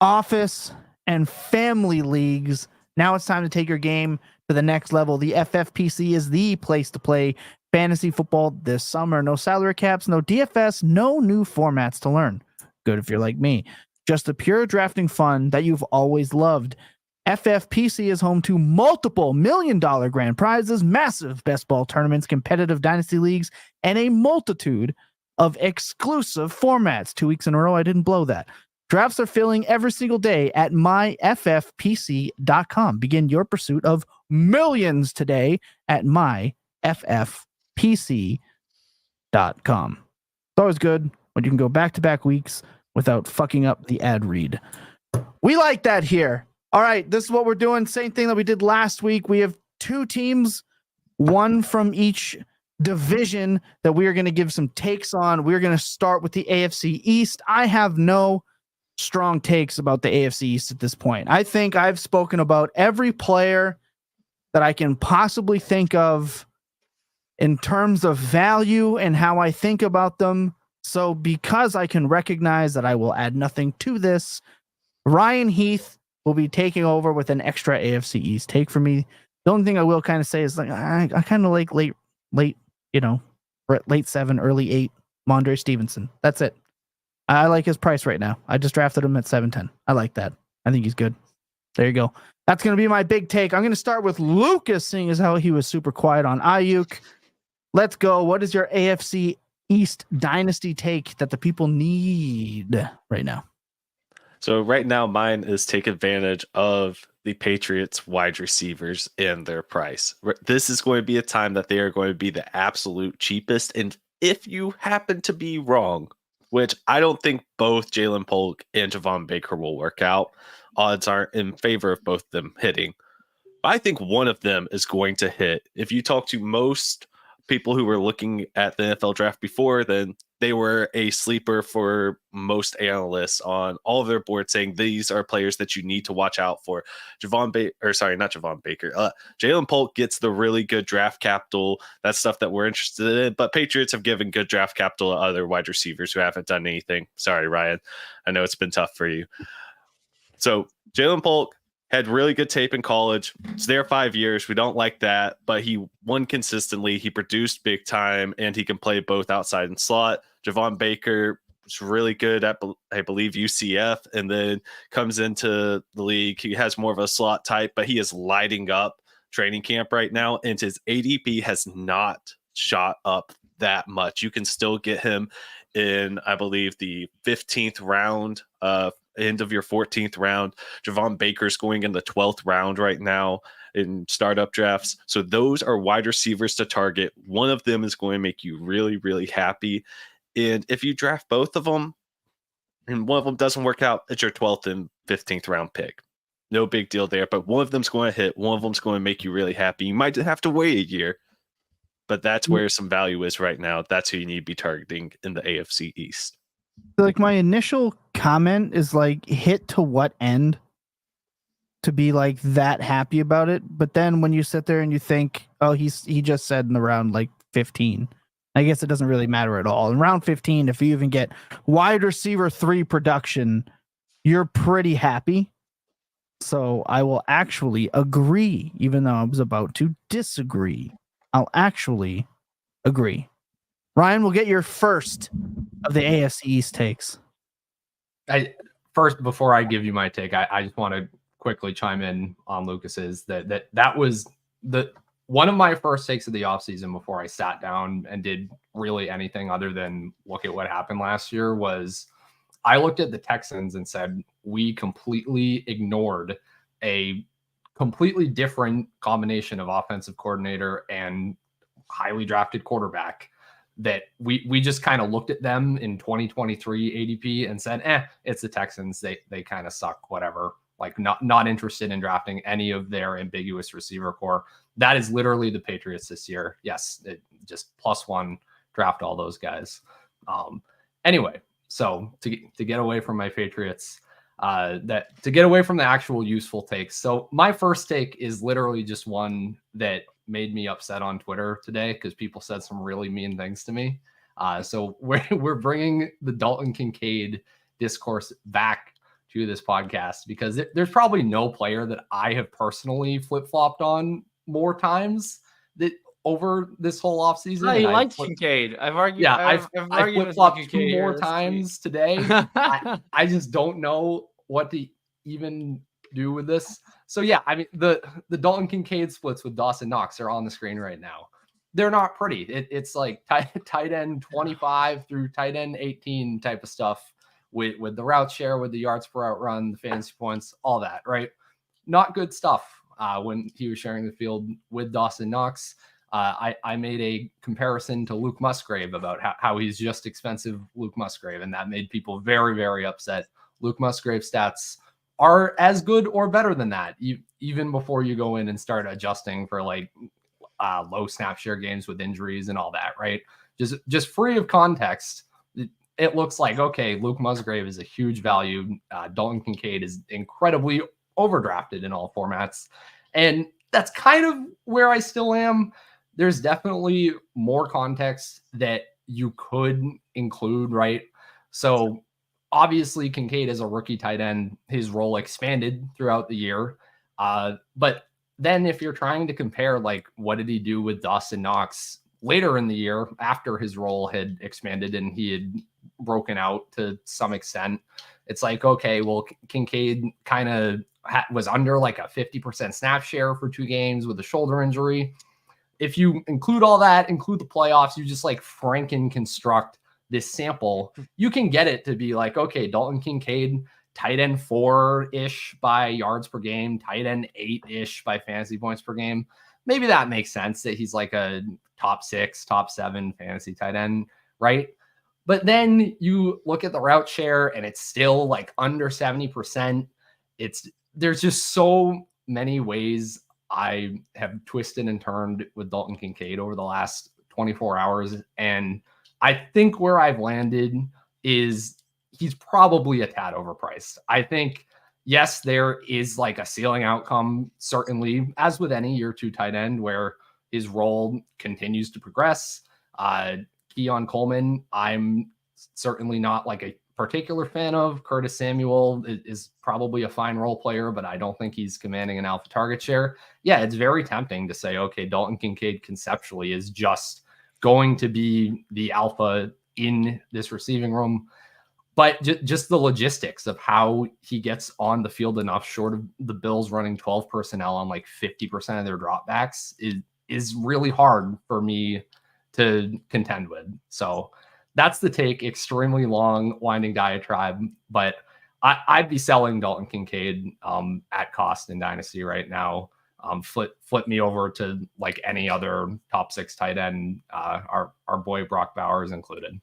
office, and family leagues. Now it's time to take your game to the next level. The FFPC is the place to play fantasy football this summer. No salary caps, no DFS, no new formats to learn. Good if you're like me. Just the pure drafting fun that you've always loved. FFPC is home to multiple $1 million grand prizes, massive best ball tournaments, competitive dynasty leagues, and a multitude of exclusive formats. 2 weeks in a row, I didn't blow that. Drafts are filling every single day at myffpc.com. Begin your pursuit of millions today at myffpc.com. It's always good when you can go back-to-back weeks without fucking up the ad read. We like that here. All right, this is what we're doing. Same thing that we did last week. We have 2 teams, one from each division that we are going to give some takes on. We're going to start with the AFC East. I have no strong takes about the AFC East at this point. I think I've spoken about every player that I can possibly think of in terms of value and how I think about them. So because I can recognize that I will add nothing to this, Ryan Heath will be taking over with an extra AFC East take for me. The only thing I will kind of say is like I kind of like late, late 7, early 8, Mondre Stevenson. That's it. I like his price right now. I just drafted him at 710. I like that. I think he's good. There you go. That's going to be my big take. I'm going to start with Lucas, seeing as how he was super quiet on Aiyuk. Let's go. What is your AFC East dynasty take that the people need right now? So right now, mine is take advantage of the Patriots wide receivers and their price. This is going to be a time that they are going to be the absolute cheapest. And if you happen to be wrong, which I don't think both Jalen Polk and Javon Baker will work out, odds aren't in favor of both of them hitting. I think one of them is going to hit. If you talk to most people who were looking at the NFL draft before, then they were a sleeper for most analysts on all of their boards, saying these are players that you need to watch out for. Jalen Polk gets the really good draft capital. That's stuff that we're interested in. But Patriots have given good draft capital to other wide receivers who haven't done anything. Sorry, Ryan. I know it's been tough for you. So Jalen Polk had really good tape in college. It's there 5 years. We don't like that, but he won consistently. He produced big time, and he can play both outside and slot. Javon Baker was really good at, I believe, UCF, and then comes into the league. He has more of a slot type, but he is lighting up training camp right now, and his ADP has not shot up that much. You can still get him in, I believe, the 15th round, end of your 14th round. Javon Baker's going in the 12th round right now in startup drafts. So those are wide receivers to target. One of them is going to make you really, really happy. And if you draft both of them and one of them doesn't work out, it's your 12th and 15th round pick. No big deal there, but one of them's going to hit. One of them's going to make you really happy. You might have to wait a year, but that's where some value is right now. That's who you need to be targeting in the AFC East. Like, my initial comment is like, hit to what end to be like that happy about it? But then when you sit there and you think, oh, he just said in the round like 15, I guess it doesn't really matter at all. In round 15, if you even get wide receiver 3 production, you're pretty happy. So I will actually agree, even though I was about to disagree. I'll actually agree. Ryan, we'll get your first of the AFC East takes. First, before I give you my take, I just want to quickly chime in on Lucas's that was one of my first takes of the offseason before I sat down and did really anything other than look at what happened last year. Was I looked at the Texans and said, we completely ignored a completely different combination of offensive coordinator and highly drafted quarterback, that we just kind of looked at them in 2023 ADP and said, it's the Texans. They kind of suck, whatever. Like not interested in drafting any of their ambiguous receiver core. That is literally the Patriots this year. Yes, just +1 draft all those guys. Anyway, so to get away from my Patriots, to get away from the actual useful takes. So my first take is literally just one that made me upset on Twitter today because people said some really mean things to me. So we're bringing the Dalton Kincaid discourse back to this podcast because there's probably no player that I have personally flip-flopped on more times that over this whole offseason. He likes Kincaid. I've argued. Yeah, I've argued flip-flopped 2 more times today. I just don't know what to even do with this. So yeah, I mean the Dalton Kincaid splits with Dawson Knox are on the screen right now. They're not pretty. It's like tight end 25 through tight end 18 type of stuff with the route share, with the yards per route run, the fantasy points, all that, right? Not good stuff. When he was sharing the field with Dawson Knox, I made a comparison to Luke Musgrave about how he's just expensive Luke Musgrave, and that made people very, very upset. Luke Musgrave stats are as good or better than that, even before you go in and start adjusting for like low snap share games with injuries and all that, right? Just free of context, it looks like, okay, Luke Musgrave is a huge value. Dalton Kincaid is incredibly overdrafted in all formats. And that's kind of where I still am. There's definitely more context that you could include, right? So obviously Kincaid is a rookie tight end. His role expanded throughout the year. But then if you're trying to compare, like, what did he do with Dawson Knox later in the year after his role had expanded and he had broken out to some extent, it's like, okay, well, Kincaid kind of was under like a 50% snap share for 2 games with a shoulder injury. If you include all that, include the playoffs, you just like Franken construct this sample, you can get it to be like, okay, Dalton Kincaid, tight end 4-ish by yards per game, tight end 8-ish by fantasy points per game. Maybe that makes sense that he's like a top 6, top 7 fantasy tight end, right? But then you look at the route share and it's still like under 70%. There's just so many ways I have twisted and turned with Dalton Kincaid over the last 24 hours. And I think where I've landed is he's probably a tad overpriced. I think, yes, there is like a ceiling outcome, certainly, as with any year 2 tight end, where his role continues to progress. Keon Coleman, I'm certainly not like a particular fan of. Curtis Samuel is probably a fine role player, but I don't think he's commanding an alpha target share. Yeah, it's very tempting to say, okay, Dalton Kincaid conceptually is just going to be the alpha in this receiving room. But just the logistics of how he gets on the field enough short of the Bills running 12 personnel on like 50% of their dropbacks is really hard for me to contend with. So that's the take. Extremely long, winding diatribe, but I'd be selling Dalton Kincaid at cost in Dynasty right now. Flip me over to like any other top 6 tight end, our boy Brock Bowers included.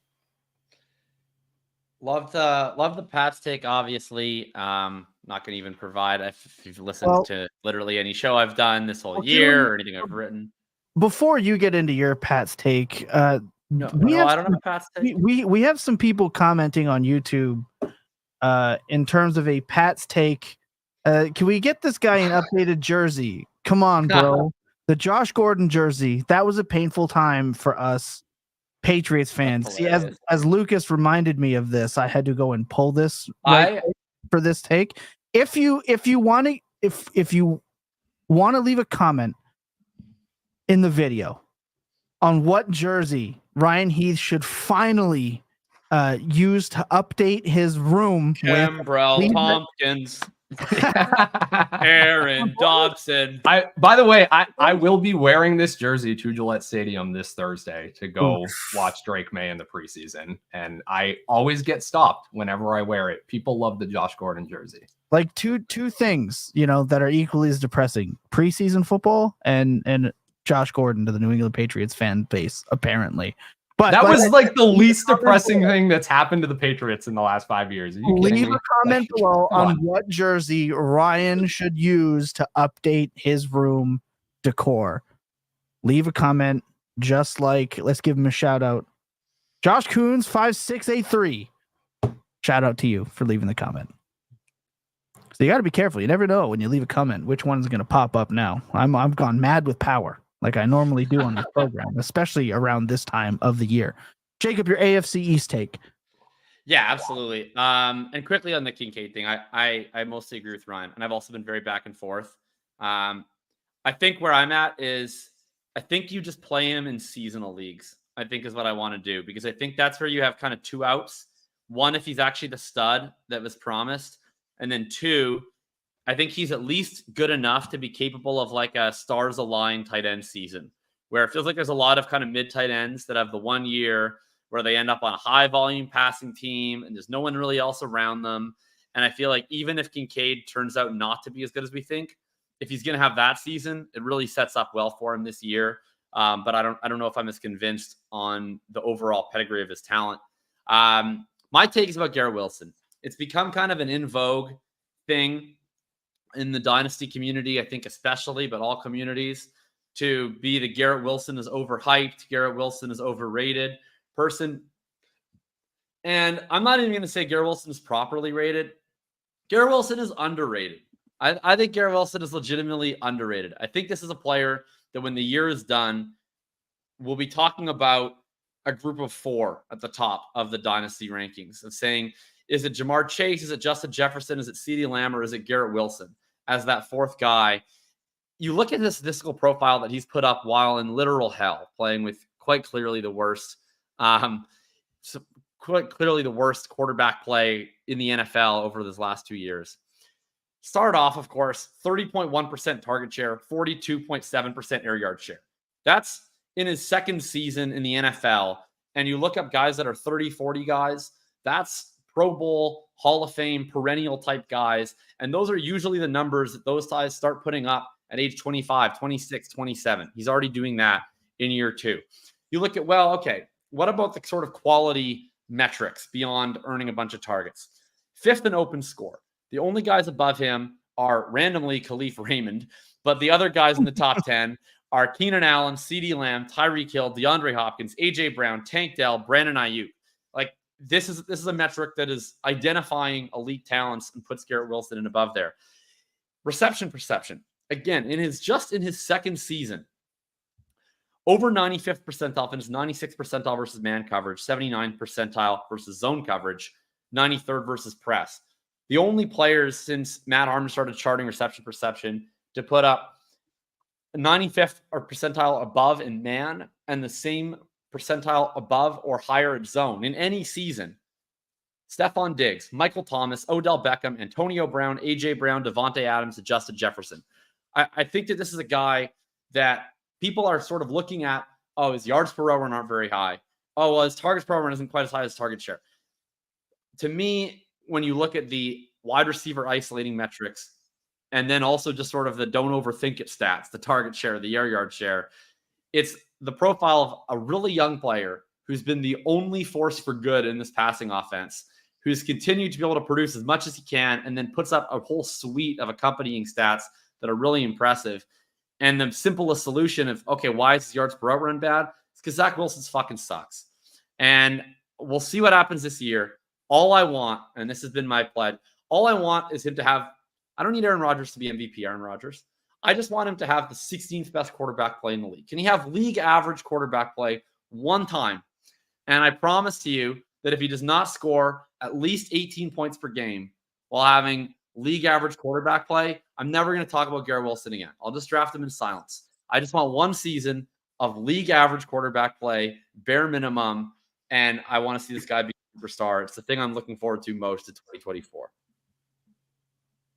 Love the Pats take, obviously. Not going to even provide if you've listened to literally any show I've done this whole year or anything I've written. Before you get into your Pats take, No, I don't have a Pats take. We have some people commenting on YouTube in terms of a Pats take. Can we get this guy an updated jersey? Come on, bro. The Josh Gordon jersey. That was a painful time for us Patriots fans. See, as Lucas reminded me of this, I had to go and pull this for this take. If you want to leave a comment in the video, on what jersey Ryan Heath should finally use to update his room with Kimbrell Tompkins, Aaron Dobson. By the way, I will be wearing this jersey to Gillette Stadium this Thursday to go watch Drake May in the preseason. And I always get stopped whenever I wear it. People love the Josh Gordon jersey. Like two things, that are equally as depressing: preseason football and Josh Gordon to the New England Patriots fan base, apparently. But that was like the least depressing thing that's happened to the Patriots in the last 5 years. Leave a comment below on what jersey Ryan should use to update his room decor. Leave a comment, just like, let's give him a shout out. Josh Coons 5683. Shout out to you for leaving the comment. So you got to be careful. You never know when you leave a comment which one's going to pop up now. I've gone mad with power, like I normally do on this program, especially around this time of the year. Jacob, your AFC East take. Yeah, absolutely. And quickly on the Kincaid thing, I mostly agree with Ryan, and I've also been very back and forth. I think where I'm at is I think you just play him in seasonal leagues, I think is what I want to do, because I think that's where you have kind of two outs. One, if he's actually the stud that was promised, and then two, I think he's at least good enough to be capable of like a stars aligned tight end season, where it feels like there's a lot of kind of mid tight ends that have the 1 year where they end up on a high volume passing team and there's no one really else around them. And I feel like even if Kincaid turns out not to be as good as we think, if he's going to have that season, it really sets up well for him this year. But I don't know if I'm as convinced on the overall pedigree of his talent. My take is about Garrett Wilson. It's become kind of an in vogue thing in the Dynasty community, I think especially, but all communities, to be the Garrett Wilson is overhyped, Garrett Wilson is overrated person. And I'm not even going to say Garrett Wilson is properly rated. Garrett Wilson is underrated. I think Garrett Wilson is legitimately underrated. I think this is a player that when the year is done, we'll be talking about a group of 4 at the top of the Dynasty rankings of saying, is it Jamar Chase? Is it Justin Jefferson? Is it CeeDee Lamb? Or is it Garrett Wilson as that 4th guy? You look at this statistical profile that he's put up while in literal hell, playing with quite clearly the worst, quarterback play in the NFL over these last 2 years. Started off, of course, 30.1% target share, 42.7% air yard share. That's in his second season in the NFL. And you look up guys that are 30, 40 guys, that's Pro Bowl, Hall of Fame, perennial type guys. And those are usually the numbers that those guys start putting up at age 25, 26, 27. He's already doing that in year 2. You look at, well, okay, what about the sort of quality metrics beyond earning a bunch of targets? 5th in open score. The only guys above him are randomly Khalif Raymond, but the other guys in the top 10 are Keenan Allen, CeeDee Lamb, Tyreek Hill, DeAndre Hopkins, AJ Brown, Tank Dell, Brandon Aiyuk. Like this is a metric that is identifying elite talents and puts Garrett Wilson in above there. Reception perception. Again, in his second season, over 95th percentile finish, 96th percentile versus man coverage, 79th percentile versus zone coverage, 93rd versus press. The only players since Matt Harmon started charting reception perception to put up 95th or percentile above in man and the same percentile above or higher at zone in any season. Stephon Diggs, Michael Thomas, Odell Beckham, Antonio Brown, AJ Brown, Devontae Adams, and Justin Jefferson. I think that this is a guy that people are sort of looking at, oh, his yards per run aren't very high. Oh, well, his targets per run isn't quite as high as target share. To me, when you look at the wide receiver isolating metrics, and then also just sort of the don't overthink it stats, the target share, the air yard share, it's the profile of a really young player who's been the only force for good in this passing offense, who's continued to be able to produce as much as he can, and then puts up a whole suite of accompanying stats that are really impressive. And the simplest solution of, okay, why is his yards per route run bad? It's because Zach Wilson's fucking sucks. And we'll see what happens this year. All I want, and this has been my pledge, all I want is him to have, I don't need Aaron Rodgers to be MVP Aaron Rodgers. I just want him to have the 16th best quarterback play in the league. Can he have league average quarterback play one time? And I promise to you that if he does not score at least 18 points per game while having league average quarterback play, I'm never going to talk about Garrett Wilson again. I'll just draft him in silence. I just want one season of league average quarterback play, bare minimum, and I want to see this guy be a superstar. It's the thing I'm looking forward to most in 2024.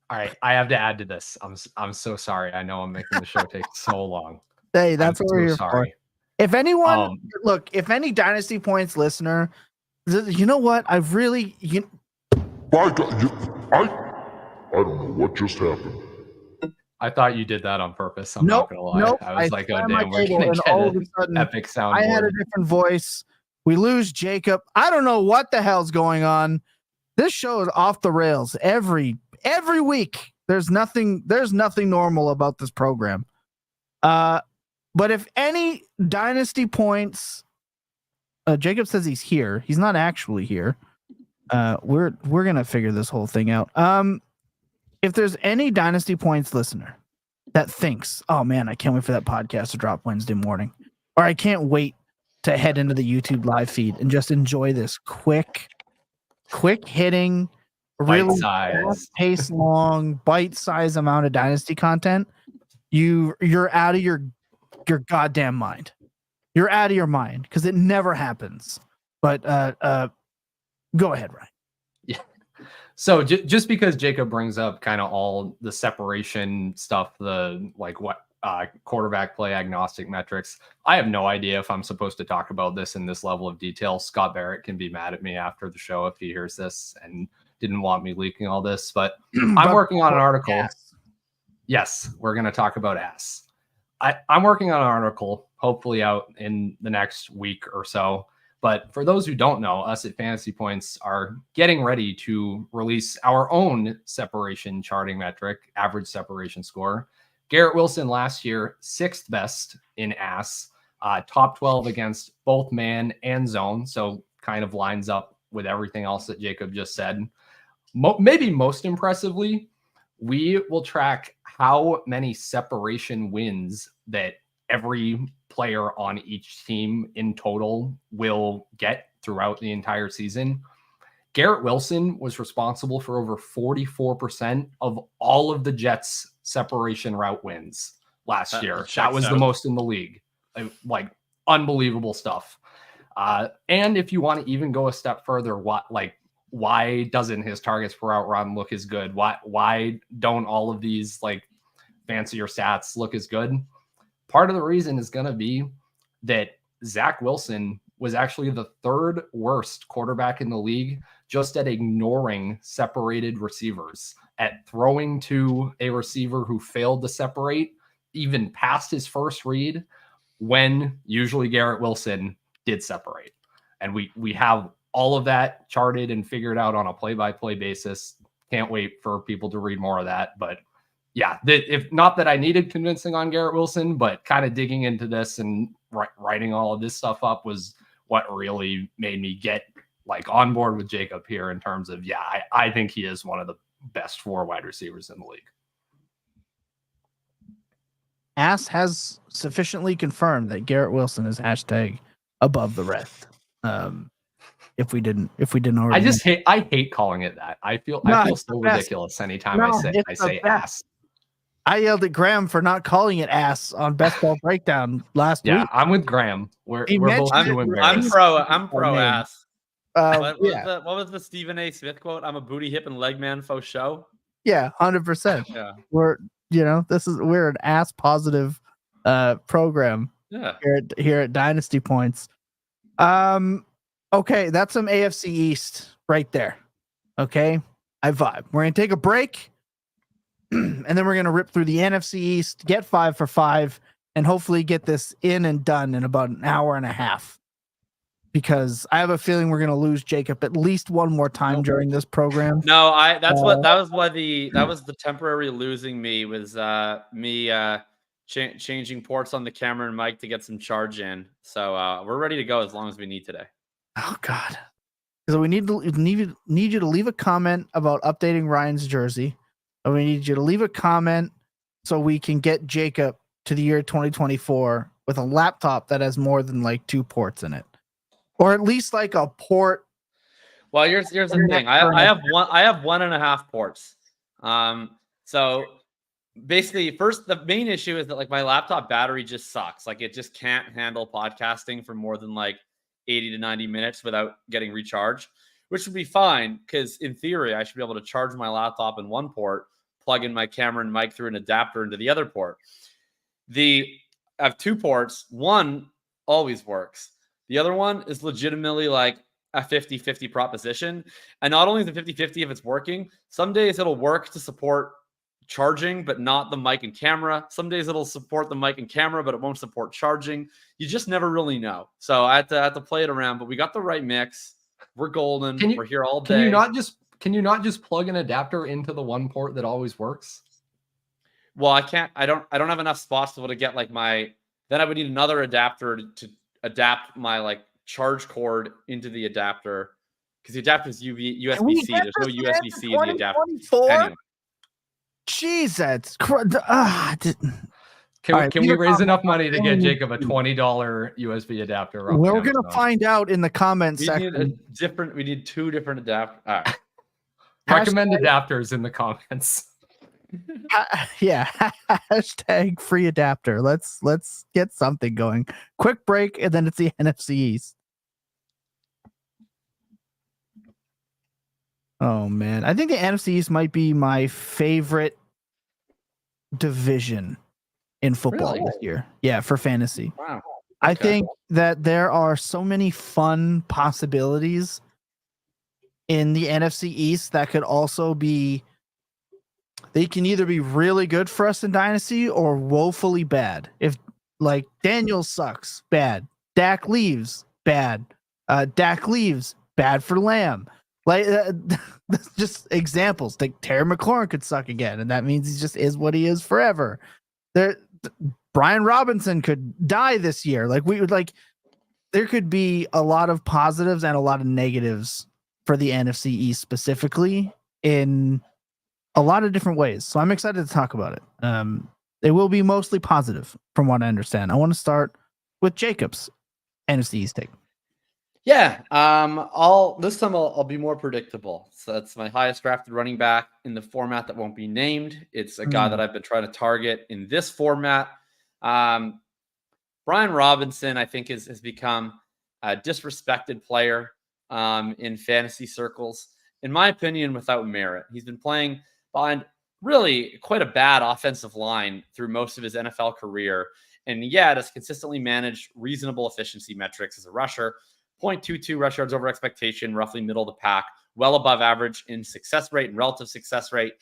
All right, I have to add to this. I'm so sorry. I know I'm making the show take so long. Hey, that's what we're here for. If anyone, look, if any Dynasty Points listener, you know what? I've really, I don't know what just happened. I thought you did that on purpose. I'm not gonna lie. I was like, oh damn, we're gonna get all of a sudden, epic soundboard. I had a different voice. We lose Jacob. I don't know what the hell's going on. This show is off the rails every week. There's nothing normal about this program. But if any Dynasty Points, Jacob says he's here. He's not actually here. We're gonna figure this whole thing out. If there's any Dynasty Points listener that thinks, oh man, I can't wait for that podcast to drop Wednesday morning, or I can't wait to head into the YouTube live feed and just enjoy this quick hitting, really pace long, bite-sized amount of Dynasty content, you're out of your goddamn mind. You're out of your mind because it never happens. But go ahead, Ryan. Yeah. So just because Jacob brings up kind of all the separation stuff, the like what quarterback play agnostic metrics, I have no idea if I'm supposed to talk about this in this level of detail. Scott Barrett can be mad at me after the show if he hears this and didn't want me leaking all this, but I'm working on an article. Ass. Yes, we're going to talk about ass. I'm working on an article, hopefully out in the next week or so. But for those who don't know, us at Fantasy Points are getting ready to release our own separation charting metric, average separation score. Garrett Wilson last year, 6th best in ass, top 12 against both man and zone. So kind of lines up with everything else that Jacob just said. Maybe most impressively, we will track how many separation wins that every player on each team in total will get throughout the entire season. Garrett Wilson was responsible for over 44% of all of the Jets separation route wins last year. That was the most in the league. Like unbelievable stuff. And if you want to even go a step further, why doesn't his targets per route run look as good? Why don't all of these like fancier stats look as good? Part of the reason is going to be that Zach Wilson was actually the 3rd worst quarterback in the league just at ignoring separated receivers, at throwing to a receiver who failed to separate, even past his first read, when usually Garrett Wilson did separate. And we have all of that charted and figured out on a play-by-play basis. Can't wait for people to read more of that. But yeah, if not that I needed convincing on Garrett Wilson, but kind of digging into this and writing all of this stuff up was what really made me get like on board with Jacob here in terms of, I think he is one of the best 4 wide receivers in the league. Ass has sufficiently confirmed that Garrett Wilson is hashtag above the rest. If we didn't already, I hate calling it that. I feel so ridiculous anytime I say ass. I yelled at Graham for not calling it ass on Best Ball Breakdown last week. Yeah, I'm with Graham. We're both doing I'm pro ass. What was the Stephen A. Smith quote? I'm a booty, hip, and leg man faux show. Yeah, 100%. Yeah, we're an ass positive program. Yeah, here at Dynasty Points. Okay, that's some AFC East right there. Okay, I vibe. We're gonna take a break, and then we're gonna rip through the NFC East, get 5 for 5, and hopefully get this in and done in about an hour and a half. Because I have a feeling we're gonna lose Jacob at least one more time during this program. No, that was the temporary losing me was me changing ports on the camera and mic to get some charge in. So we're ready to go as long as we need today. Oh God! So we need you to leave a comment about updating Ryan's jersey, and we need you to leave a comment so we can get Jacob to the year 2024 with a laptop that has more than like 2 ports in it, or at least like a port. Well, here's the thing. I have 1.5 ports. So basically, first, the main issue is that like my laptop battery just sucks. Like it just can't handle podcasting for more than like 80 to 90 minutes without getting recharged, which would be fine because in theory, I should be able to charge my laptop in one port, plug in my camera and mic through an adapter into the other port. I have 2 ports. One always works. The other one is legitimately like a 50-50 proposition. And not only is it 50-50 if it's working, some days it'll work to support charging, but not the mic and camera. Some days it'll support the mic and camera, but it won't support charging. You just never really know. So I had to play it around, but we got the right mix. We're golden. We're here all day. Can you not just plug an adapter into the one port that always works? Well, I can't. I don't have enough spots to be able to get like then I would need another adapter to adapt my like charge cord into the adapter because the adapter is USB-C. There's no USB-C in the adapter. Anyway. Jesus. Can we raise enough money to get Jacob a $20 USB adapter? We're going to find out in the comments section. We need 2 different adapters. All right. Recommend adapters in the comments. Yeah. Hashtag free adapter. Let's get something going. Quick break, and then it's the NFC East. Oh, man. I think the NFC East might be my favorite division in football this year. Yeah, for fantasy. Wow. Okay. I think that there are so many fun possibilities in the NFC East that could also be, they can either be really good for us in Dynasty or woefully bad. If like Daniel sucks, bad. Dak leaves, bad. Dak leaves, bad for Lamb. Like just examples. Like Terry McLaurin could suck again, and that means he just is what he is forever. Brian Robinson could die this year. Like there could be a lot of positives and a lot of negatives for the NFC East specifically in a lot of different ways. So I'm excited to talk about it. It will be mostly positive from what I understand. I want to start with Jacob's NFC East take. Yeah. This time I'll be more predictable. So that's my highest drafted running back in the format that won't be named. It's a guy that I've been trying to target in this format. Brian Robinson, I think, has become a disrespected player in fantasy circles. In my opinion, without merit. He's been playing behind really quite a bad offensive line through most of his NFL career. And yet has consistently managed reasonable efficiency metrics as a rusher. 0.22 rush yards over expectation, roughly middle of the pack, well above average in success rate and relative success rate.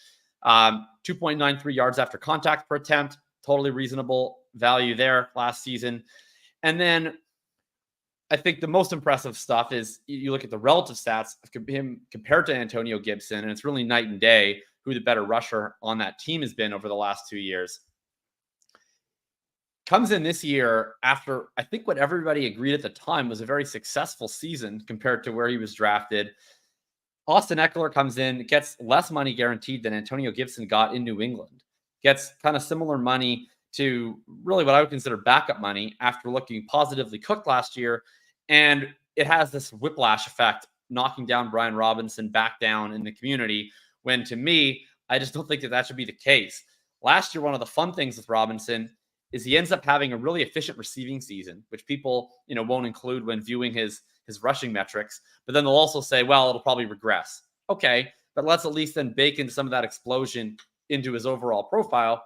2.93 yards after contact per attempt, totally reasonable value there last season. And then I think the most impressive stuff is you look at the relative stats of him compared to Antonio Gibson, and it's really night and day who the better rusher on that team has been over the last 2 years. Comes in this year after, I think what everybody agreed at the time was a very successful season compared to where he was drafted. Austin Eckler comes in, gets less money guaranteed than Antonio Gibson got in New England. Gets kind of similar money to really what I would consider backup money after looking positively cooked last year. And it has this whiplash effect, knocking down Brian Robinson back down in the community, when to me, I just don't think that should be the case. Last year, one of the fun things with Robinson is he ends up having a really efficient receiving season, which people, won't include when viewing his rushing metrics. But then they'll also say, well, it'll probably regress. Okay, but let's at least then bake in some of that explosion into his overall profile.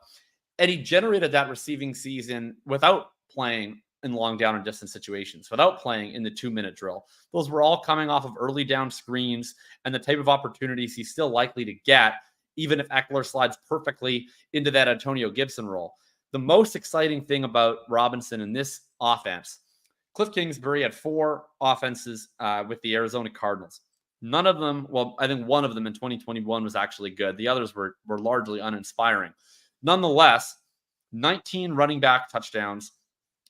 And he generated that receiving season without playing in long down and distance situations, without playing in the 2-minute drill. Those were all coming off of early down screens and the type of opportunities he's still likely to get, even if Eckler slides perfectly into that Antonio Gibson role. The most exciting thing about Robinson in this offense, Cliff Kingsbury had 4 offenses with the Arizona Cardinals. None of them, well, I think one of them in 2021 was actually good. The others were largely uninspiring. Nonetheless, 19 running back touchdowns,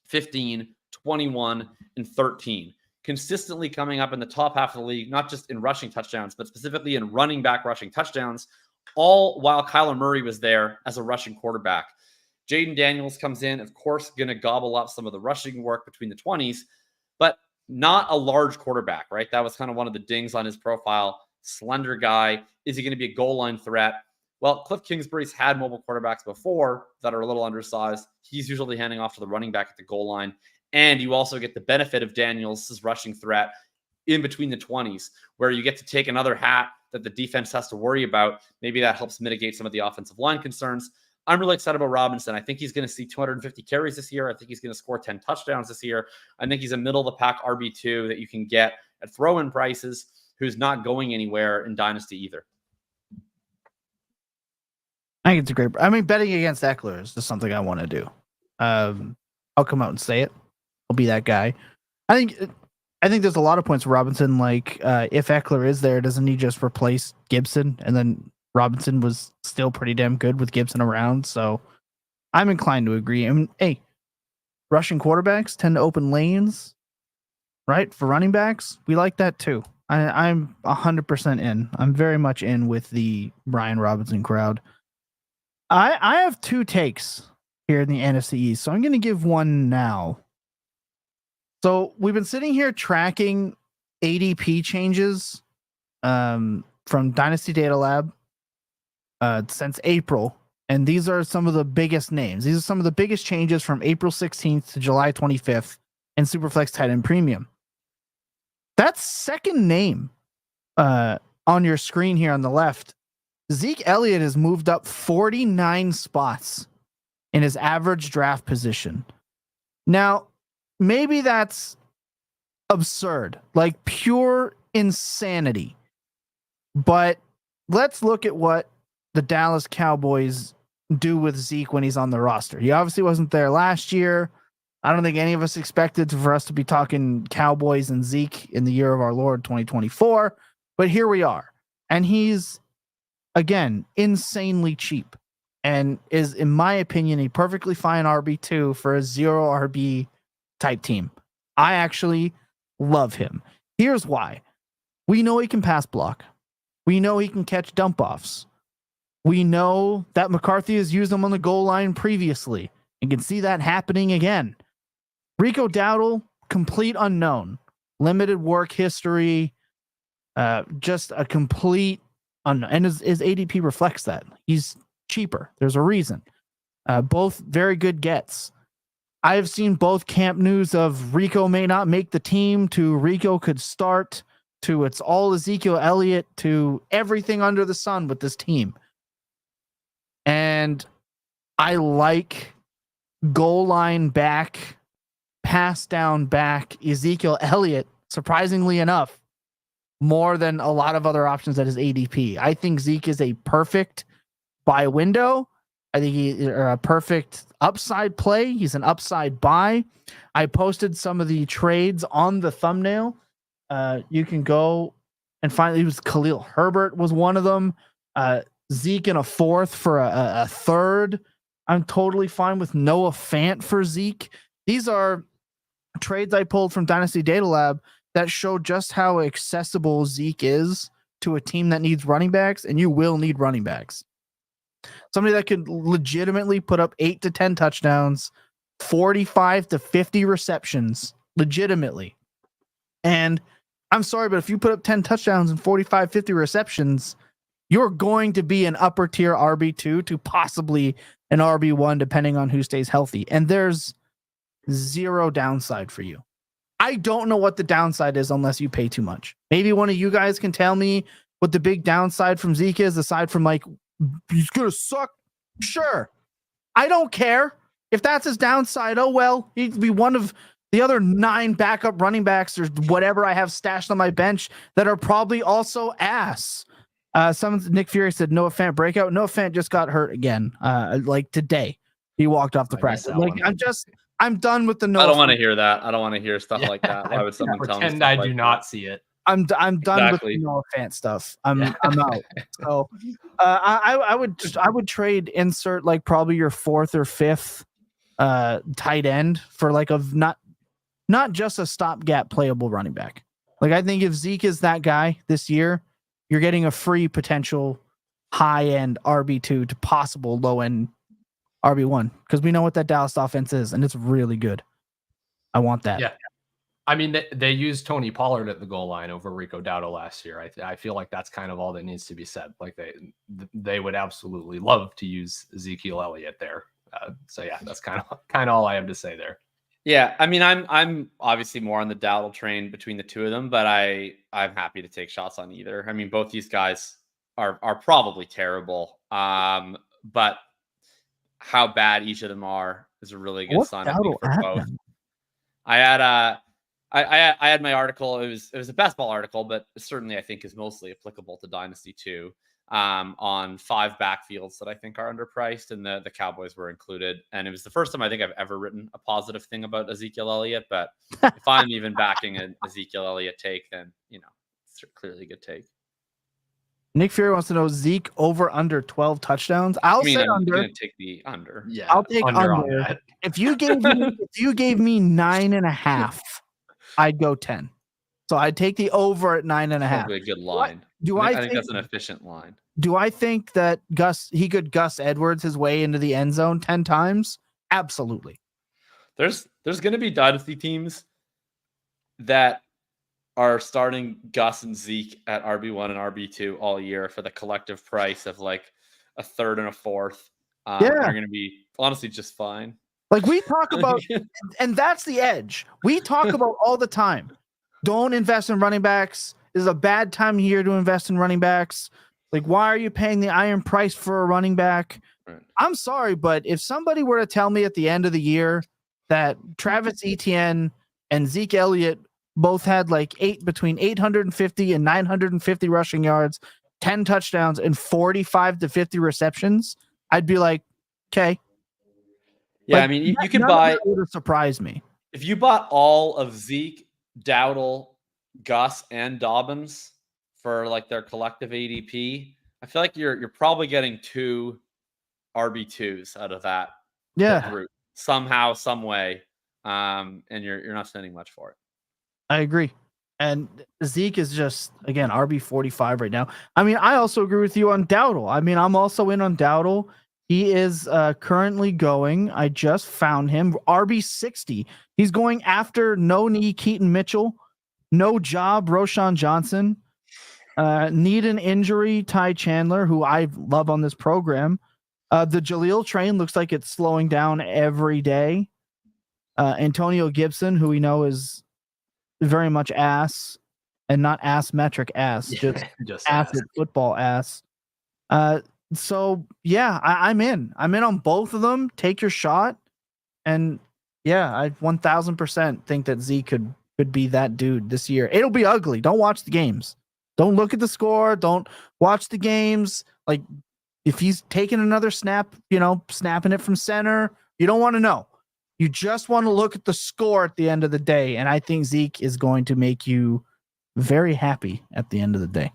15, 21, and 13. Consistently coming up in the top half of the league, not just in rushing touchdowns, but specifically in running back rushing touchdowns, all while Kyler Murray was there as a rushing quarterback. Jayden Daniels comes in, of course, going to gobble up some of the rushing work between the 20s, but not a large quarterback, right? That was kind of one of the dings on his profile. Slender guy. Is he going to be a goal line threat? Well, Cliff Kingsbury's had mobile quarterbacks before that are a little undersized. He's usually handing off to the running back at the goal line. And you also get the benefit of Daniels' rushing threat in between the 20s, where you get to take another hat that the defense has to worry about. Maybe that helps mitigate some of the offensive line concerns. I'm really excited about Robinson. I think he's going to see 250 carries this year. I think he's going to score 10 touchdowns this year. I think he's a middle-of-the-pack RB2 that you can get at throw-in prices, who's not going anywhere in Dynasty either. I think it's a great. I mean, betting against Eckler is just something I want to do. I'll come out and say it. I'll be that guy. I think there's a lot of points for Robinson. Like, if Eckler is there, doesn't he just replace Gibson? And then Robinson was still pretty damn good with Gibson around. So I'm inclined to agree. I mean, hey, rushing quarterbacks tend to open lanes, right? For running backs, we like that too. I'm 100% in. I'm very much in with the Brian Robinson crowd. I have two takes here in the NFC East, so I'm going to give one now. So we've been sitting here tracking ADP changes from Dynasty Data Lab since April, and these are some of the biggest names. These are some of the biggest changes from April 16th to July 25th in Superflex Tight End Premium. That second name on your screen here on the left, Zeke Elliott has moved up 49 spots in his average draft position. Now, maybe that's absurd, like pure insanity. But let's look at what the Dallas Cowboys do with Zeke when he's on the roster. He obviously wasn't there last year. I don't think any of us expected for us to be talking Cowboys and Zeke in the year of our Lord 2024, but here we are. And he's, again, insanely cheap and is, in my opinion, a perfectly fine RB2 for a 0 RB type team. I actually love him. Here's why. We know he can pass block. We know he can catch dump offs. We know that McCarthy has used him on the goal line previously and can see that happening again. Rico Dowdle, complete unknown, limited work history, just a complete unknown. And his ADP reflects that. He's cheaper. There's a reason. Both very good gets. I have seen both camp news of Rico may not make the team to Rico could start to it's all Ezekiel Elliot to everything under the sun with this team. And I like goal line back, pass down back Ezekiel Elliott, surprisingly enough, more than a lot of other options at his ADP. I think Zeke is a perfect buy window. I think he's a perfect upside play. He's an upside buy. I posted some of the trades on the thumbnail. You can go and find, it was Khalil Herbert was one of them. Zeke in a fourth for a third. I'm totally fine with Noah Fant for Zeke. These are trades I pulled from Dynasty Data Lab that show just how accessible Zeke is to a team that needs running backs, and you will need running backs. Somebody that could legitimately put up 8 to 10 touchdowns, 45 to 50 receptions, legitimately. And I'm sorry, but if you put up 10 touchdowns and 45, 50 receptions, you're going to be an upper tier RB2 to possibly an RB1, depending on who stays healthy. And there's zero downside for you. I don't know what the downside is unless you pay too much. Maybe one of you guys can tell me what the big downside from Zeke is, aside from like, he's going to suck. Sure. I don't care. If that's his downside, oh well, he'd be one of the other 9 backup running backs or whatever I have stashed on my bench that are probably also ass. Nick Fury said Noah Fant breakout. Noah Fant just got hurt again. Like today, he walked off the practice. Like I'm done with the Noah. I don't want to hear that. I don't want to hear stuff like that. Why would someone tell me? Pretend I do not see it. I'm done with the Noah Fant stuff. I'm out. So I would trade insert like probably your 4th or 5th tight end for like a not just a stopgap playable running back. Like I think if Zeke is that guy this year, you're getting a free potential high-end RB2 to possible low-end RB1 because we know what that Dallas offense is, and it's really good. I want that. Yeah. I mean, they used Tony Pollard at the goal line over Rico Dowdle last year. I feel like that's kind of all that needs to be said. Like they would absolutely love to use Ezekiel Elliott there. So yeah, that's kind of all I have to say there. Yeah, I mean, I'm obviously more on the Dowdle train between the two of them, but I'm happy to take shots on either. I mean, both these guys are probably terrible, but how bad each of them are is a really good sign of for both. I had my article. It was a best ball article, but certainly I think is mostly applicable to Dynasty too. On 5 backfields that I think are underpriced, and the Cowboys were included. And it was the first time I think I've ever written a positive thing about Ezekiel Elliott. But if I'm even backing an Ezekiel Elliott take, then it's clearly a good take. Nick Fury wants to know Zeke over under 12 touchdowns. I'll say I'm under. gonna take the under. Yeah, I'll take under. If you gave me 9.5, I'd go 10. So I'd take the over at 9.5. Probably a good line. I think that's an efficient line. Do I think that he could Gus Edwards his way into the end zone 10 times? Absolutely. There's going to be dynasty teams that are starting Gus and Zeke at RB1 and RB2 all year for the collective price of like a third and a fourth. They're going to be honestly just fine. Like we talk about, and that's the edge. We talk about all the time. Don't invest in running backs. This is a bad time of year to invest in running backs. Like, why are you paying the iron price for a running back? Right. I'm sorry, but if somebody were to tell me at the end of the year that Travis Etienne and Zeke Elliott both had like between 850 and 950 rushing yards, 10 touchdowns, and 45 to 50 receptions, I'd be like, okay. Yeah, I mean, you can buy. That would have surprised me. If you bought all of Zeke, Dowdle, Gus, and Dobbins for like their collective ADP, I feel like you're probably getting 2 RB2s out of that group somehow, some way, and you're not spending much for it. I agree. And Zeke is just, again, RB45 right now. I mean, I also agree with you on Dowdle. I mean, I'm also in on Dowdle. He is currently going. I just found him RB60. He's going after no knee Keaton Mitchell, no job Roshan Johnson, need an injury Ty Chandler, who I love on this program. The Jaleel train looks like it's slowing down every day. Antonio Gibson, who we know is very much ass, and not ass metric ass, just ass football ass. So yeah, I'm in on both of them. Take your shot. And yeah, I 1000% think that Zeke could be that dude this year. It'll be ugly. Don't watch the games. Don't look at the score. Don't watch the games. Like if he's taking another snap, snapping it from center, you don't want to know. You just want to look at the score at the end of the day. And I think Zeke is going to make you very happy at the end of the day.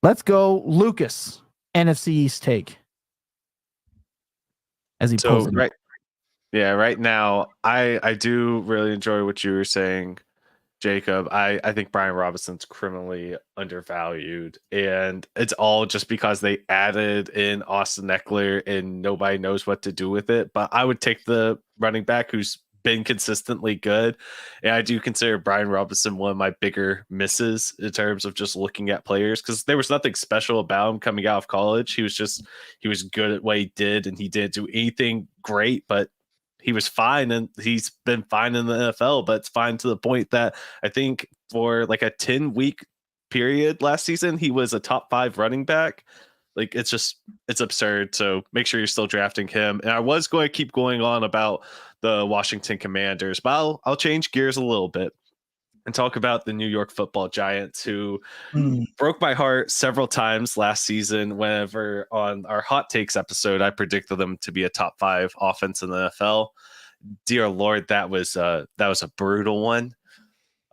Let's go, Lucas, NFC East take. As he pulls it. Right now, I do really enjoy what you were saying, Jacob. I think Brian Robinson's criminally undervalued, and it's all just because they added in Austin Eckler and nobody knows what to do with it. But I would take the running back who's been consistently good, and I do consider Brian Robinson one of my bigger misses in terms of just looking at players, because there was nothing special about him coming out of college. He was good at what he did, and he didn't do anything great, but he was fine, and he's been fine in the NFL. But it's fine to the point that I think for like a 10-week period last season, he was a top 5 running back. Like it's absurd. So make sure you're still drafting him. And I was going to keep going on about the Washington Commanders, but I'll change gears a little bit and talk about the New York Football Giants, who broke my heart several times last season. Whenever on our hot takes episode, I predicted them to be a top 5 offense in the NFL. Dear Lord, that was a brutal one.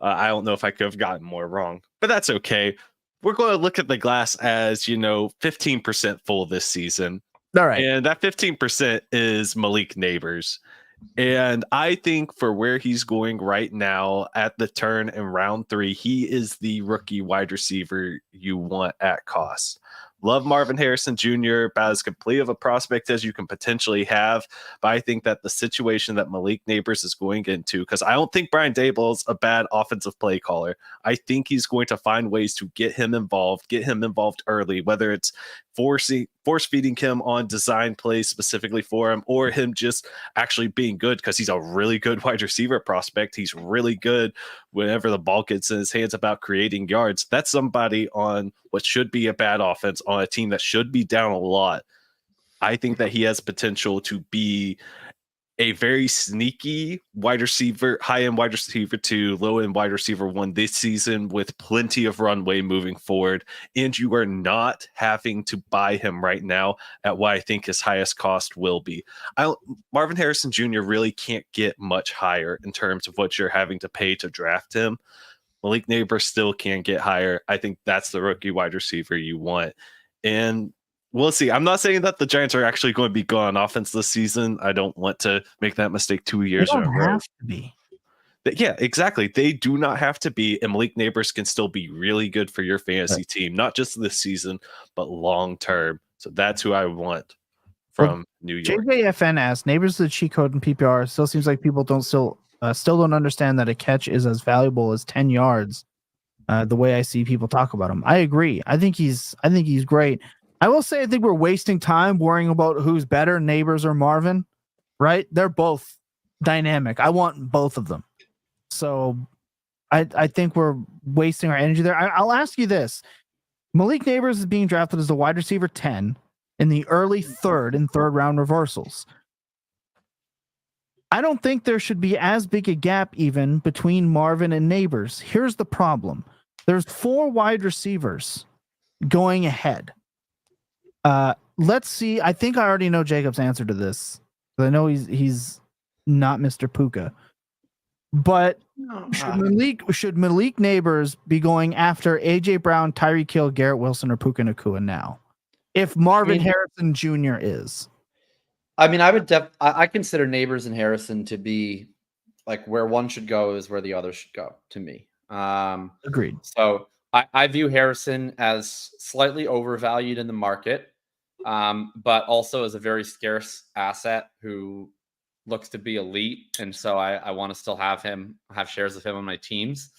I don't know if I could have gotten more wrong, but that's okay. We're going to look at the glass as 15% full this season. All right, and that 15% is Malik Nabers. And I think for where he's going right now at the turn in round 3, he is the rookie wide receiver you want at cost. Love Marvin Harrison Jr., about as complete of a prospect as you can potentially have. But I think that the situation that Malik Nabers is going into, because I don't think Brian Daboll's a bad offensive play caller. I think he's going to find ways to get him involved early, whether it's force feeding him on design plays specifically for him, or him just actually being good because he's a really good wide receiver prospect. He's really good whenever the ball gets in his hands about creating yards. That's somebody on what should be a bad offense on a team that should be down a lot. I think that he has potential to be a very sneaky wide receiver, high-end wide receiver 2, low-end wide receiver 1 this season with plenty of runway moving forward. And you are not having to buy him right now at what I think his highest cost will be. Marvin Harrison Jr. really can't get much higher in terms of what you're having to pay to draft him. Malik Nabers still can get higher. I think that's the rookie wide receiver you want. And we'll see. I'm not saying that the Giants are actually going to be good on offense this season. I don't want to make that mistake 2 years in a row. They don't have to be. Yeah, exactly. They do not have to be. And Malik Nabers can still be really good for your fantasy team, not just this season, but long term. So that's who I want from New York. JJFN asked, Nabers is the cheat code in PPR. Still seems like people still don't understand that a catch is as valuable as 10 yards. The way I see people talk about him, I agree. I think he's great. I will say I think we're wasting time worrying about who's better, Nabers or Marvin. Right? They're both dynamic. I want both of them. So I think we're wasting our energy there. I'll ask you this: Malik Nabers is being drafted as the wide receiver 10 in the early third and third round reversals. I don't think there should be as big a gap even between Marvin and Nabers. Here's the problem. There's 4 wide receivers going ahead. Let's see. I think I already know Jacob's answer to this. I know he's not Mr. Puka. But should Malik Nabers be going after AJ Brown, Tyreek Hill, Garrett Wilson, or Puka Nacua now? If Marvin Harrison Jr. is. I mean, I consider Nabers and Harrison to be like where one should go is where the other should go to me. Agreed. So I view Harrison as slightly overvalued in the market, but also as a very scarce asset who looks to be elite. And so I want to still have shares of him on my teams.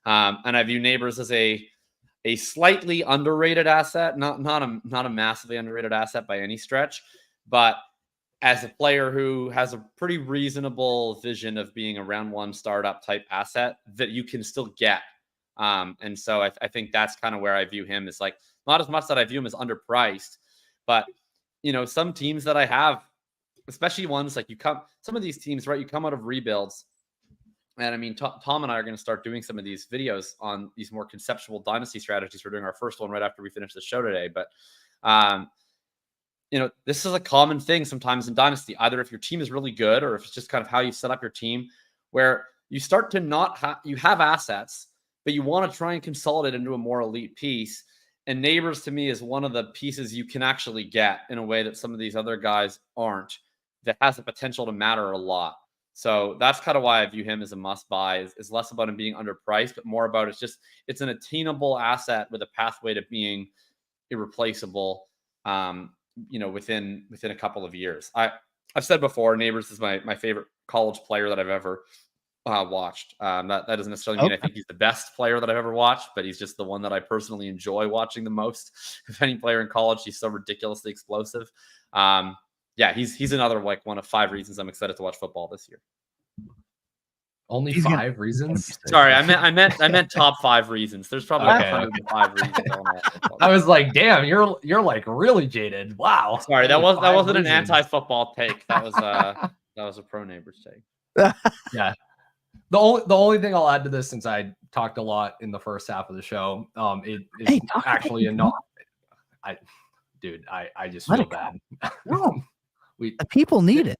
And I view Nabers as a slightly underrated asset, not a massively underrated asset by any stretch, but as a player who has a pretty reasonable vision of being a round 1 startup type asset that you can still get. And so I think that's kind of where I view him. It's like, not as much that I view him as underpriced, but some teams that I have, especially ones like some of these teams, right? You come out of rebuilds. And I mean, Tom and I are going to start doing some of these videos on these more conceptual dynasty strategies. We're doing our first one right after we finish the show today. But, this is a common thing sometimes in dynasty, either if your team is really good or if it's just kind of how you set up your team, where you start to you have assets, but you want to try and consolidate into a more elite piece. And Nabers to me is one of the pieces you can actually get in a way that some of these other guys aren't, that has the potential to matter a lot. So that's kind of why I view him as a must buy. Is less about him being underpriced, but more about it's an attainable asset with a pathway to being irreplaceable. Within a couple of years. I've said before, Nabers is my favorite college player that I've ever watched. That doesn't necessarily mean I think he's the best player that I've ever watched, but he's just the one that I personally enjoy watching the most. If any player in college, he's so ridiculously explosive. He's another one of 5 reasons I'm excited to watch football this year. Only 5 reasons? Sorry, I meant top 5 reasons. There's probably 105 reasons. I was like, damn, you're like really jaded. Wow. Sorry, that wasn't an anti-football take. That was a pro Nabers take. Yeah. The only thing I'll add to this, since I talked a lot in the first half of the show, it is actually I just feel bad. No, the people need it.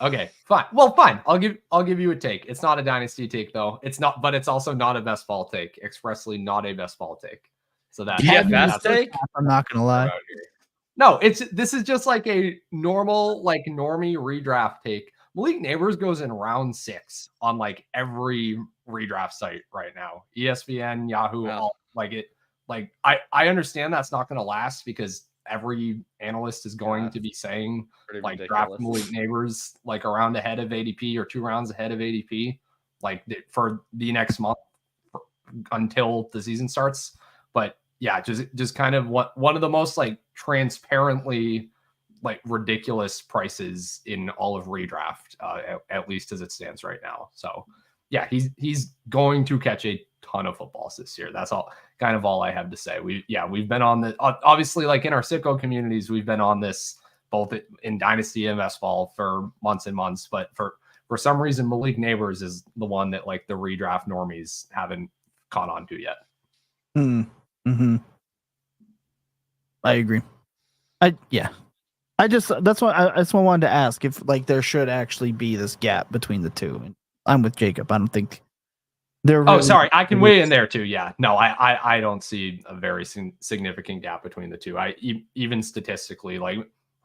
Okay, fine. Well, fine. I'll give you a take. It's not a dynasty take though. It's not, but it's also not a best ball take. Expressly not a best ball take. So that's best take. I'm not gonna lie. No, this is just like a normal, like normie redraft take. Malik Nabers goes in round 6 on like every redraft site right now. ESPN, Yahoo, all like it. like I understand that's not going to last because every analyst is going to be saying like draft Malik Nabers like around ahead of ADP or 2 rounds ahead of ADP, like for the next month until the season starts. But yeah, just kind of one of the most like transparently like ridiculous prices in all of redraft, at least as it stands right now. So yeah, he's going to catch a ton of footballs this year. That's all I have to say. We've been on the, obviously like in our sicko communities, we've been on this both in Dynasty and best ball for months and months, but for some reason, Malik Nabers is the one that like the redraft normies haven't caught on to yet. Mm-hmm. I agree. That's why I wanted to ask if like there should actually be this gap between the two. And I'm with Jacob. I don't think they're. Really I can weigh in there too. Yeah, no, I don't see a very significant gap between the two. Even statistically, like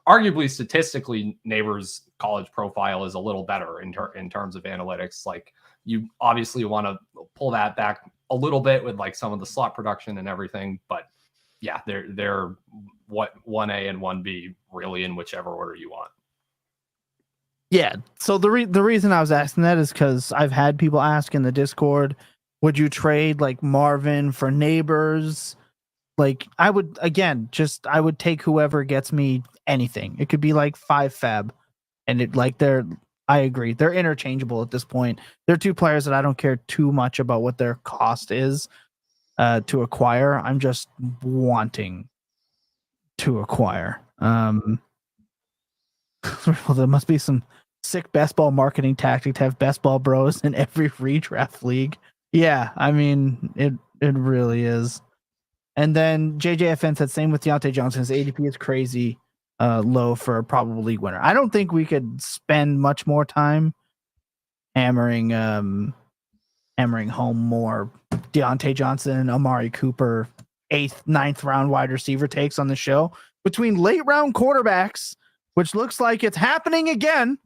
arguably statistically, Nabers' college profile is a little better in terms of analytics. Like you obviously want to pull that back a little bit with like some of the slot production and everything, but yeah, they're what 1A and 1B really in whichever order you want. Yeah. So the reason I was asking that is because I've had people ask in the Discord, would you trade like Marvin for Nabers? Like I would take whoever gets me anything. It could be like 5 fab, and I agree. They're interchangeable at this point. They're 2 players that I don't care too much about what their cost is to acquire. I'm just wanting to acquire. Well, there must be some sick best ball marketing tactic to have best ball bros in every redraft league. Yeah, I mean it really is. And then JJFN said same with Deontay Johnson. His ADP is crazy low for a probable league winner. I don't think we could spend much more time hammering home more Deontay Johnson, Amari Cooper, 8th, 9th round wide receiver takes on the show between late round quarterbacks, which looks like it's happening again,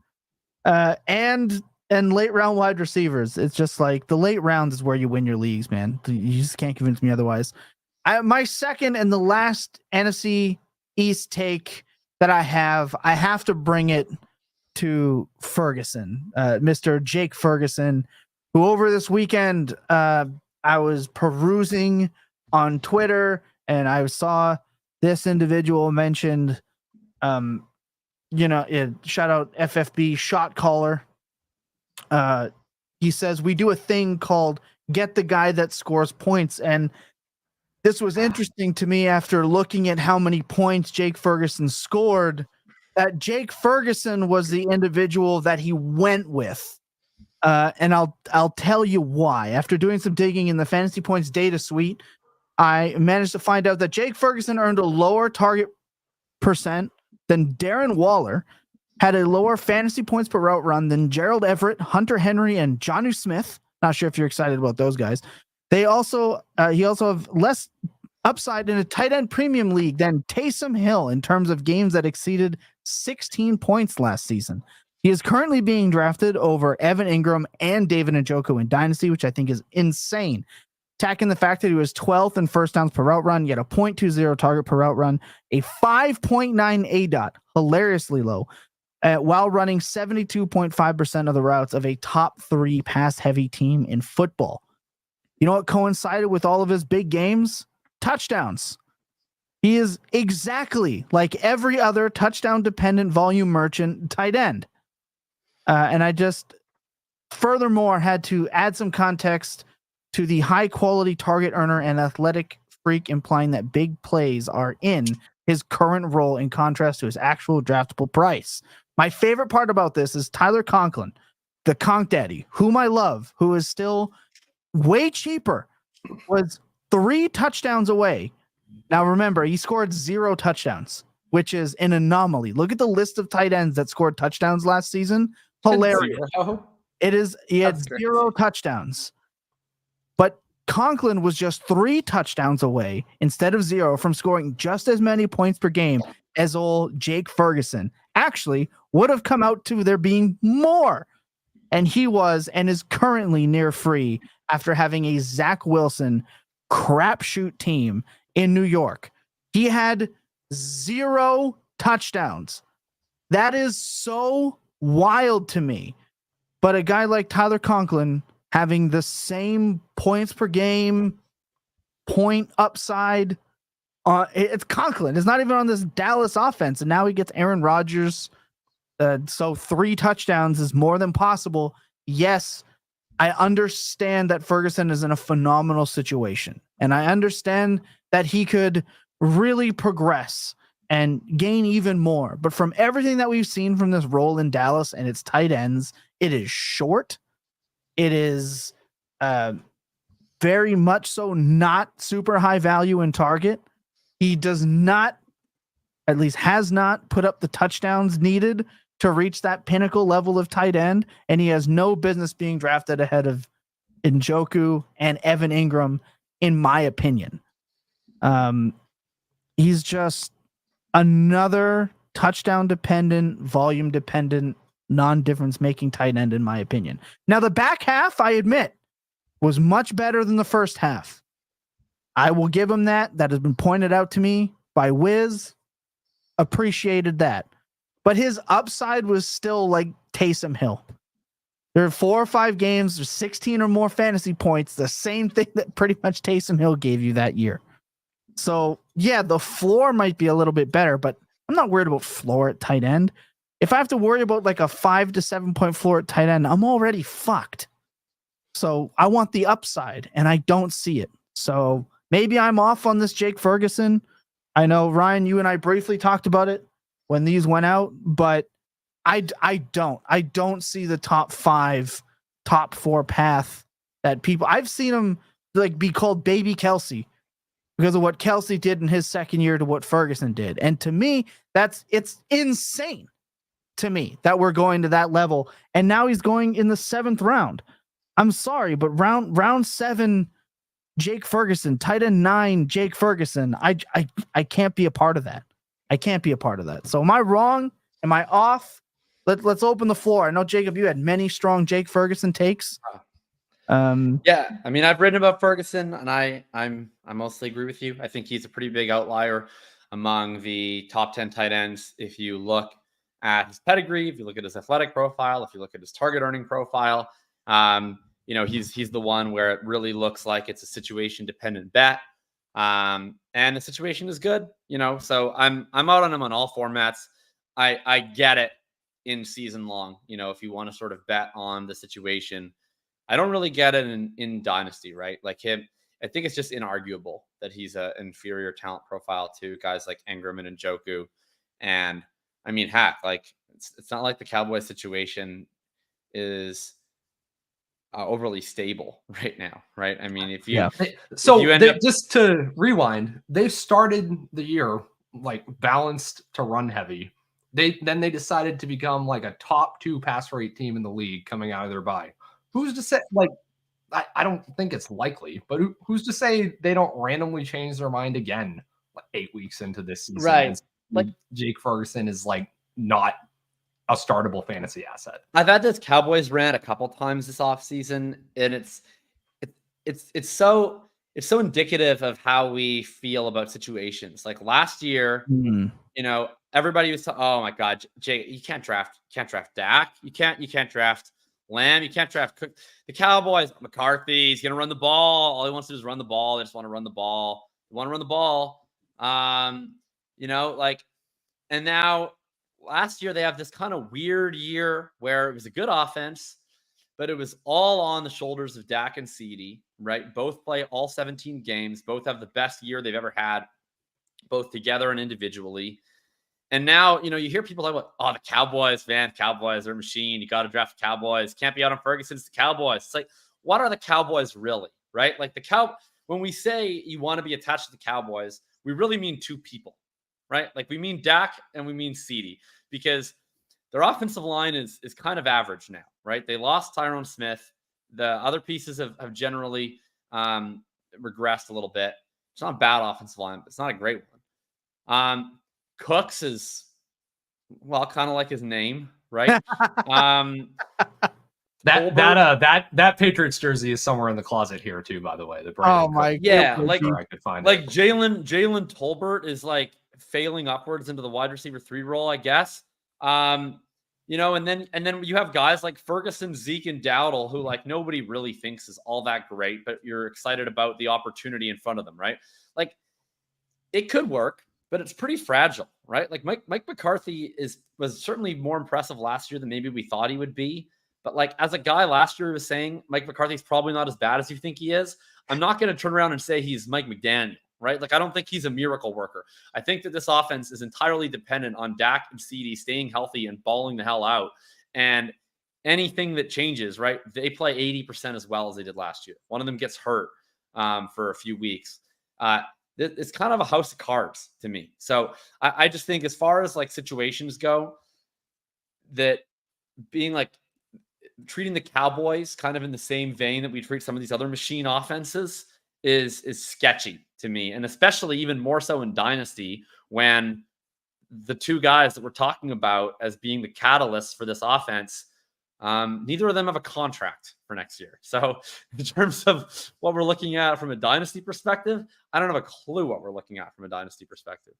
and late round wide receivers. It's just like the late rounds is where you win your leagues, man. You just can't convince me otherwise. My second and the last NFC East take that I have to bring it to Ferguson, Mr. Jake Ferguson, who over this weekend I was perusing on Twitter and I saw this individual mentioned, shout out FFB shot caller. He says we do a thing called get the guy that scores points, and this was interesting to me after looking at how many points Jake Ferguson scored, that Jake Ferguson was the individual that he went with. And I'll tell you why. After doing some digging in the Fantasy Points data suite, I managed to find out that Jake Ferguson earned a lower target percent than Darren Waller, had a lower fantasy points per route run than Gerald Everett, Hunter Henry, and Jonnu Smith. Not sure if you're excited about those guys. He also have less upside in a tight end premium league than Taysom Hill in terms of games that exceeded 16 points last season. He is currently being drafted over Evan Ingram and David Njoku in Dynasty, which I think is insane. Tacking the fact that he was 12th in first downs per route run, yet a 0.20 target per route run, a 5.9 ADOT, hilariously low, while running 72.5% of the routes of a top 3 pass-heavy team in football. You know what coincided with all of his big games? Touchdowns. He is exactly like every other touchdown-dependent volume merchant tight end. And I just furthermore had to add some context to the high-quality target earner and athletic freak, implying that big plays are in his current role in contrast to his actual draftable price. My favorite part about this is Tyler Conklin, the Conk Daddy, whom I love, who is still way cheaper, was 3 touchdowns away. Now remember, he scored 0 touchdowns, which is an anomaly. Look at the list of tight ends that scored touchdowns last season. Hilarious. It is. He had 0 touchdowns, but Conklin was just 3 touchdowns away instead of 0 from scoring just as many points per game as old Jake Ferguson. Actually, would have come out to there being more, and he was and is currently near free after having a Zach Wilson crapshoot team in New York. He had 0 touchdowns. That is so wild to me. But a guy like Tyler Conklin having the same points per game, point upside, it's Conklin. It's not even on this Dallas offense. And now he gets Aaron Rodgers. So 3 touchdowns is more than possible. Yes, I understand that Ferguson is in a phenomenal situation. And I understand that he could really progress and gain even more. But from everything that we've seen from this role in Dallas and its tight ends, it is short. It is very much so not super high value in target. He does not, at least has not, put up the touchdowns needed to reach that pinnacle level of tight end. And he has no business being drafted ahead of Njoku and Evan Ingram, in my opinion. He's just another touchdown dependent, volume dependent, non-difference making tight end, in my opinion. Now, the back half, I admit, was much better than the first half. I will give him that. That has been pointed out to me by Wiz. Appreciated that. But his upside was still like Taysom Hill. There are 4 or 5 games, there's 16 or more fantasy points, the same thing that pretty much Taysom Hill gave you that year. So, yeah, the floor might be a little bit better, but I'm not worried about floor at tight end. If I have to worry about like a 5 to 7 point floor at tight end, I'm already fucked. So I want the upside, and I don't see it. So maybe I'm off on this Jake Ferguson. I know, Ryan, you and I briefly talked about it when these went out, but I don't see the top 5, top 4 path that people, I've seen him like be called Baby Kelsey because of what Kelsey did in his second year to what Ferguson did. And to me, it's insane to me that we're going to that level. And now he's going in the 7th round. I'm sorry, but round 7, Jake Ferguson, tight end 9, Jake Ferguson. I can't be a part of that. I can't be a part of that. So am I wrong? Am I off? Let's open the floor. I know, Jacob, you had many strong Jake Ferguson takes. Yeah, I mean, I've written about Ferguson, and I mostly agree with you. I think he's a pretty big outlier among the top 10 tight ends. If you look at his pedigree, if you look at his athletic profile, if you look at his target earning profile, he's the one where it really looks like it's a situation dependent bet. And the situation is good, so I'm out on him on all formats. I get it in season long, if you want to sort of bet on the situation. I don't really get it in Dynasty, right? Like him, I think it's just inarguable that he's an inferior talent profile to guys like Ingram and Njoku. And I mean, heck, like it's not like the Cowboys situation is overly stable right now, right? I mean, if you just to rewind, they started the year like balanced to run heavy. They decided to become like a top 2 pass rate team in the league coming out of their bye. Who's to say, like, I don't think it's likely, but who's to say they don't randomly change their mind again like 8 weeks into this season? Right. Like Jake Ferguson is like not a startable fantasy asset. I've had this Cowboys rant a couple times this offseason, and it's so indicative of how we feel about situations. Like last year, everybody was oh my God, Jay, you can't draft Dak. You can't draft Lamb. You can't draft Cook. The Cowboys, McCarthy, he's gonna run the ball. All he wants to do is run the ball. They just want to run the ball. They want to run the ball. And now last year they have this kind of weird year where it was a good offense, but it was all on the shoulders of Dak and CeeDee, right? Both play all 17 games. Both have the best year they've ever had, both together and individually. And now, you hear people talk about, oh, the Cowboys, man, Cowboys are a machine. You got to draft the Cowboys. Can't be out on Ferguson. It's the Cowboys. It's like, what are the Cowboys really, right? Like when we say you want to be attached to the Cowboys, we really mean 2 people, right? Like we mean Dak and we mean CeeDee, because their offensive line is kind of average now, right? They lost Tyrone Smith. The other pieces have generally regressed a little bit. It's not a bad offensive line, but it's not a great one. Cooks is, well, kind of like his name, right? That Patriots jersey is somewhere in the closet here too, by the way. The Oh my Yeah, God. like I could find like it. Jalen Tolbert is like failing upwards into the wide receiver 3 role, I guess. You know, and then you have guys like Ferguson, Zeke, and Dowdle, who like nobody really thinks is all that great, but you're excited about the opportunity in front of them, right? Like it could work, but it's pretty fragile, right? Like Mike McCarthy was certainly more impressive last year than maybe we thought he would be. But like as a guy last year was saying, Mike McCarthy's probably not as bad as you think he is. I'm not going to turn around and say he's Mike McDaniel, right? Like I don't think he's a miracle worker. I think that this offense is entirely dependent on Dak and CD staying healthy and balling the hell out. And anything that changes, right? They play 80% as well as they did last year. One of them gets hurt for a few weeks. It's kind of a house of cards to me. So I just think as far as like situations go, that being like treating the Cowboys kind of in the same vein that we treat some of these other machine offenses is sketchy to me. And especially even more so in Dynasty when the two guys that we're talking about as being the catalysts for this offense, neither of them have a contract for next year. So in terms of what we're looking at from a Dynasty perspective, I don't have a clue what we're looking at from a Dynasty perspective.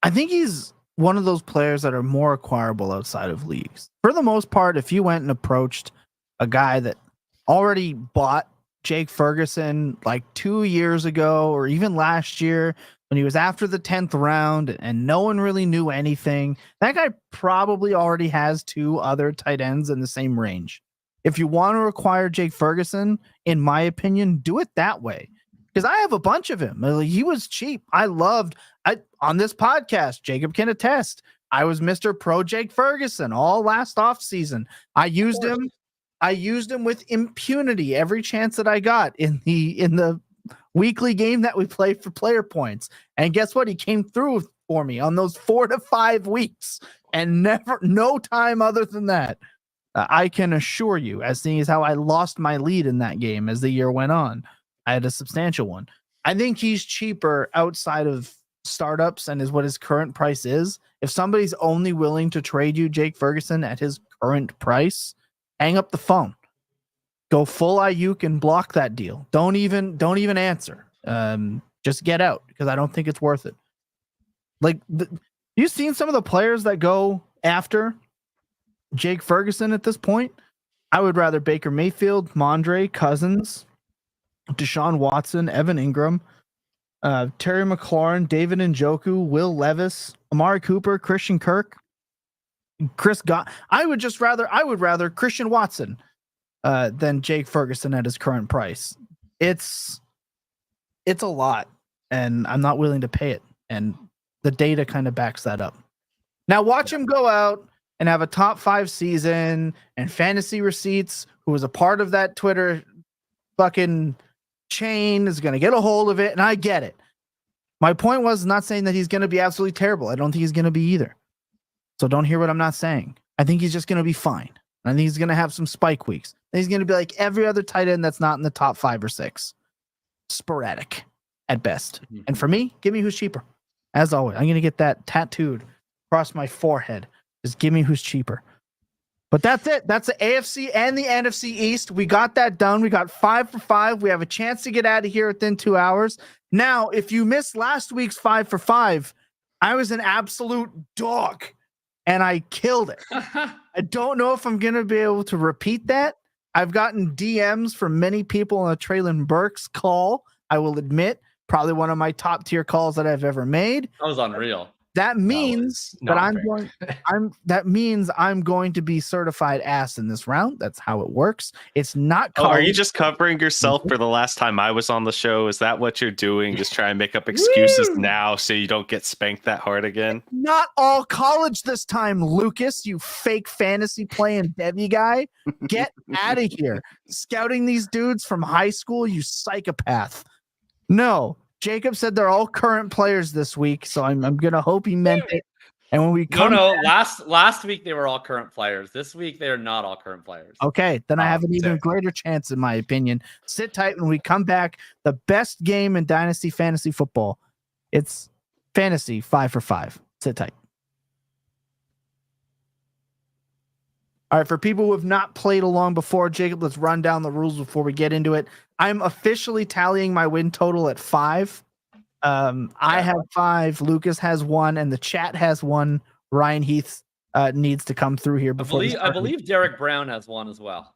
I think he's one of those players that are more acquirable outside of leagues. For the most part, if you went and approached a guy that already bought Jake Ferguson like 2 years ago or even last year when he was after the 10th round and no one really knew anything, that guy probably already has 2 other tight ends in the same range. If you want to acquire Jake Ferguson, in my opinion, do it that way. Because I have a bunch of him. He was cheap. On this podcast, Jacob can attest, I was Mr. Pro Jake Ferguson all last offseason. I used him with impunity every chance that I got in the weekly game that we played for player points. And guess what? He came through for me on those 4 to 5 weeks and no time other than that. I can assure you, as seeing as how I lost my lead in that game as the year went on. I had a substantial one. I think he's cheaper outside of startups and is what his current price is. If somebody's only willing to trade you Jake Ferguson at his current price, hang up the phone. Go full Aiyuk and block that deal. Don't even answer. Just get out because I don't think it's worth it. Like you've seen some of the players that go after Jake Ferguson at this point. I would rather Baker Mayfield, Mondre, Cousins, Deshaun Watson, Evan Ingram, Terry McLaurin, David Njoku, Will Levis, Amari Cooper, Christian Kirk, I would rather Christian Watson than Jake Ferguson at his current price. It's a lot, and I'm not willing to pay it. And the data kind of backs that up. Now watch him go out and have a top 5 season, and Fantasy Receipts, who was a part of that Twitter fucking chain, is going to get a hold of it, and I get it. My point was not saying that he's going to be absolutely terrible. I don't think he's going to be either. So don't hear what I'm not saying. I think he's just going to be fine. I think he's going to have some spike weeks. And he's going to be like every other tight end that's not in the top 5 or 6. Sporadic at best. Mm-hmm. And for me, give me who's cheaper. As always, I'm going to get that tattooed across my forehead. Just give me who's cheaper. But that's it. That's the AFC and the NFC East. We got that done. We got 5 for 5. We have a chance to get out of here within 2 hours. Now, if you missed last week's 5 for 5, I was an absolute dog, and I killed it. I don't know if I'm going to be able to repeat that. I've gotten DMs from many people on the Traylon Burks call. I will admit, probably one of my top tier calls that I've ever made. That was unreal. That means that means I'm going to be certified ass in this round. That's how it works. It's not. Are you just covering yourself for the last time I was on the show? Is that what you're doing? Just try and make up excuses now so you don't get spanked that hard again? Not all college this time, Lucas. You fake fantasy playing Debbie guy. Get out of here. Scouting these dudes from high school, you psychopath. No. Jacob said they're all current players this week, so I'm gonna hope he meant it. And when we come last week they were all current players. This week they are not all current players. Okay, then I have an even greater chance, in my opinion. Sit tight when we come back. The best game in Dynasty Fantasy Football. It's Fantasy 5 for 5. Sit tight. All right, for people who have not played along before, Jacob, let's run down the rules before we get into it. I'm officially tallying my win total at 5. I have 5, Lucas has 1, and the chat has 1. Ryan Heath needs to come through here before. I believe Derek Brown has 1 as well.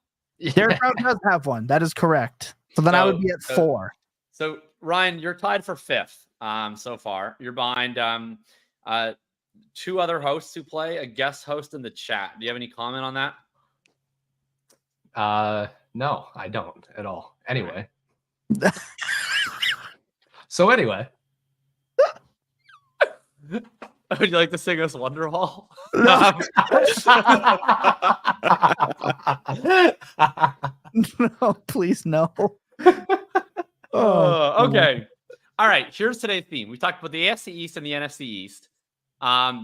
Derek Brown does have 1. That is correct. So then I would be at 4. So Ryan, you're tied for 5th so far. You're behind 2 other hosts who play, a guest host in the chat. Do you have any comment on that? No, I don't at all. Anyway. So anyway. Would you like to sing us Wonderwall? No, please no. Okay. All right. Here's today's theme. We talked about the AFC East and the NFC East.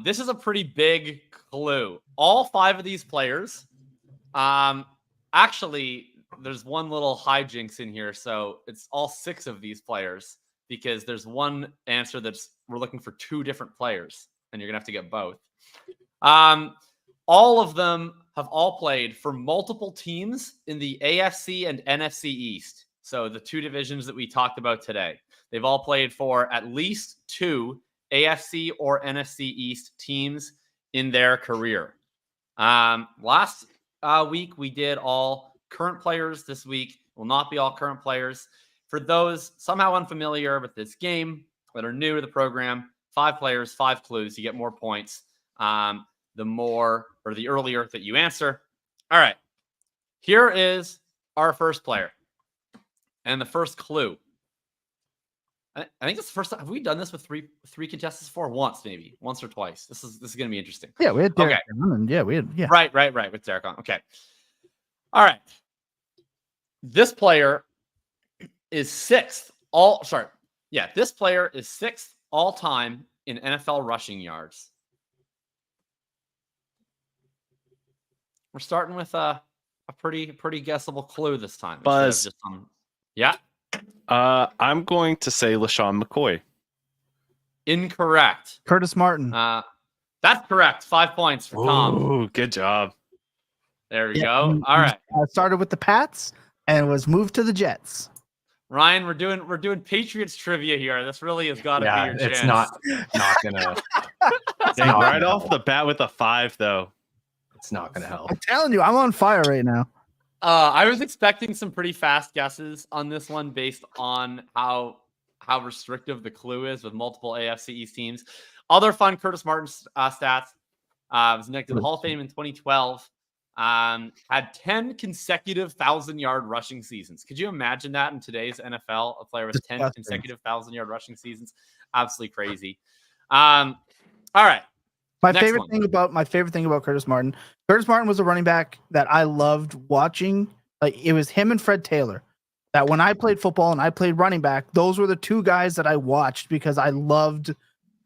This is a pretty big clue. All 5 of these players, actually, there's one little hijinks in here. So it's all 6 of these players because there's one answer we're looking for 2 different players, and you're gonna have to get both. All of them have all played for multiple teams in the AFC and NFC East. So the 2 divisions that we talked about today, they've all played for at least 2 AFC or NFC East teams in their career. Last week, we did all current players. This week will not be all current players. For those somehow unfamiliar with this game that are new to the program, 5 players, 5 clues. You get more points the more or the earlier that you answer. All right. Here is our first player and the first clue. I think it's the first time. Have we done this with three contestants before? Once or twice. This is going to be interesting. Yeah, we had Derek on, and we had Right, with Derek on. Okay. All right. This player is 6th this player is 6th all time in NFL rushing yards. We're starting with a pretty guessable clue this time. Buzz. Yeah. I'm going to say LaShawn McCoy. Incorrect. Curtis Martin. That's correct. 5 points for Tom. Ooh, good job. There we go. All right. I started with the Pats and was moved to the Jets. Ryan, we're doing Patriots trivia here. This really has got to be your chance. It's not gonna. Dang, right off the bat with a 5, though. It's not gonna help. I'm telling you, I'm on fire right now. I was expecting some pretty fast guesses on this one based on how restrictive the clue is with multiple AFC East teams. Other fun Curtis Martin stats. Was elected to the Hall of Fame in 2012. Had 10 consecutive 1,000-yard rushing seasons. Could you imagine that in today's NFL? A player with 10 consecutive 1,000-yard rushing seasons? Absolutely crazy. All right. My favorite thing about Curtis Martin. Curtis Martin was a running back that I loved watching. Like, it was him and Fred Taylor. That when I played football and I played running back, those were the 2 guys that I watched because I loved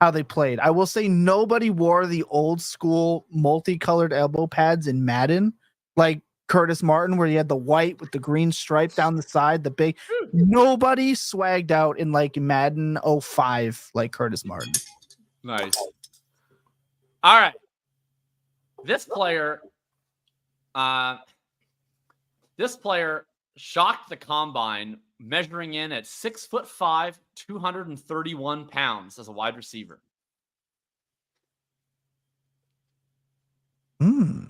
how they played. I will say nobody wore the old school multicolored elbow pads in Madden like Curtis Martin, where he had the white with the green stripe down the side, the big. Nobody swagged out in like Madden 05 like Curtis Martin. Nice. All right. This player shocked the combine, measuring in at 6'5", 231 pounds as a wide receiver. 6'5",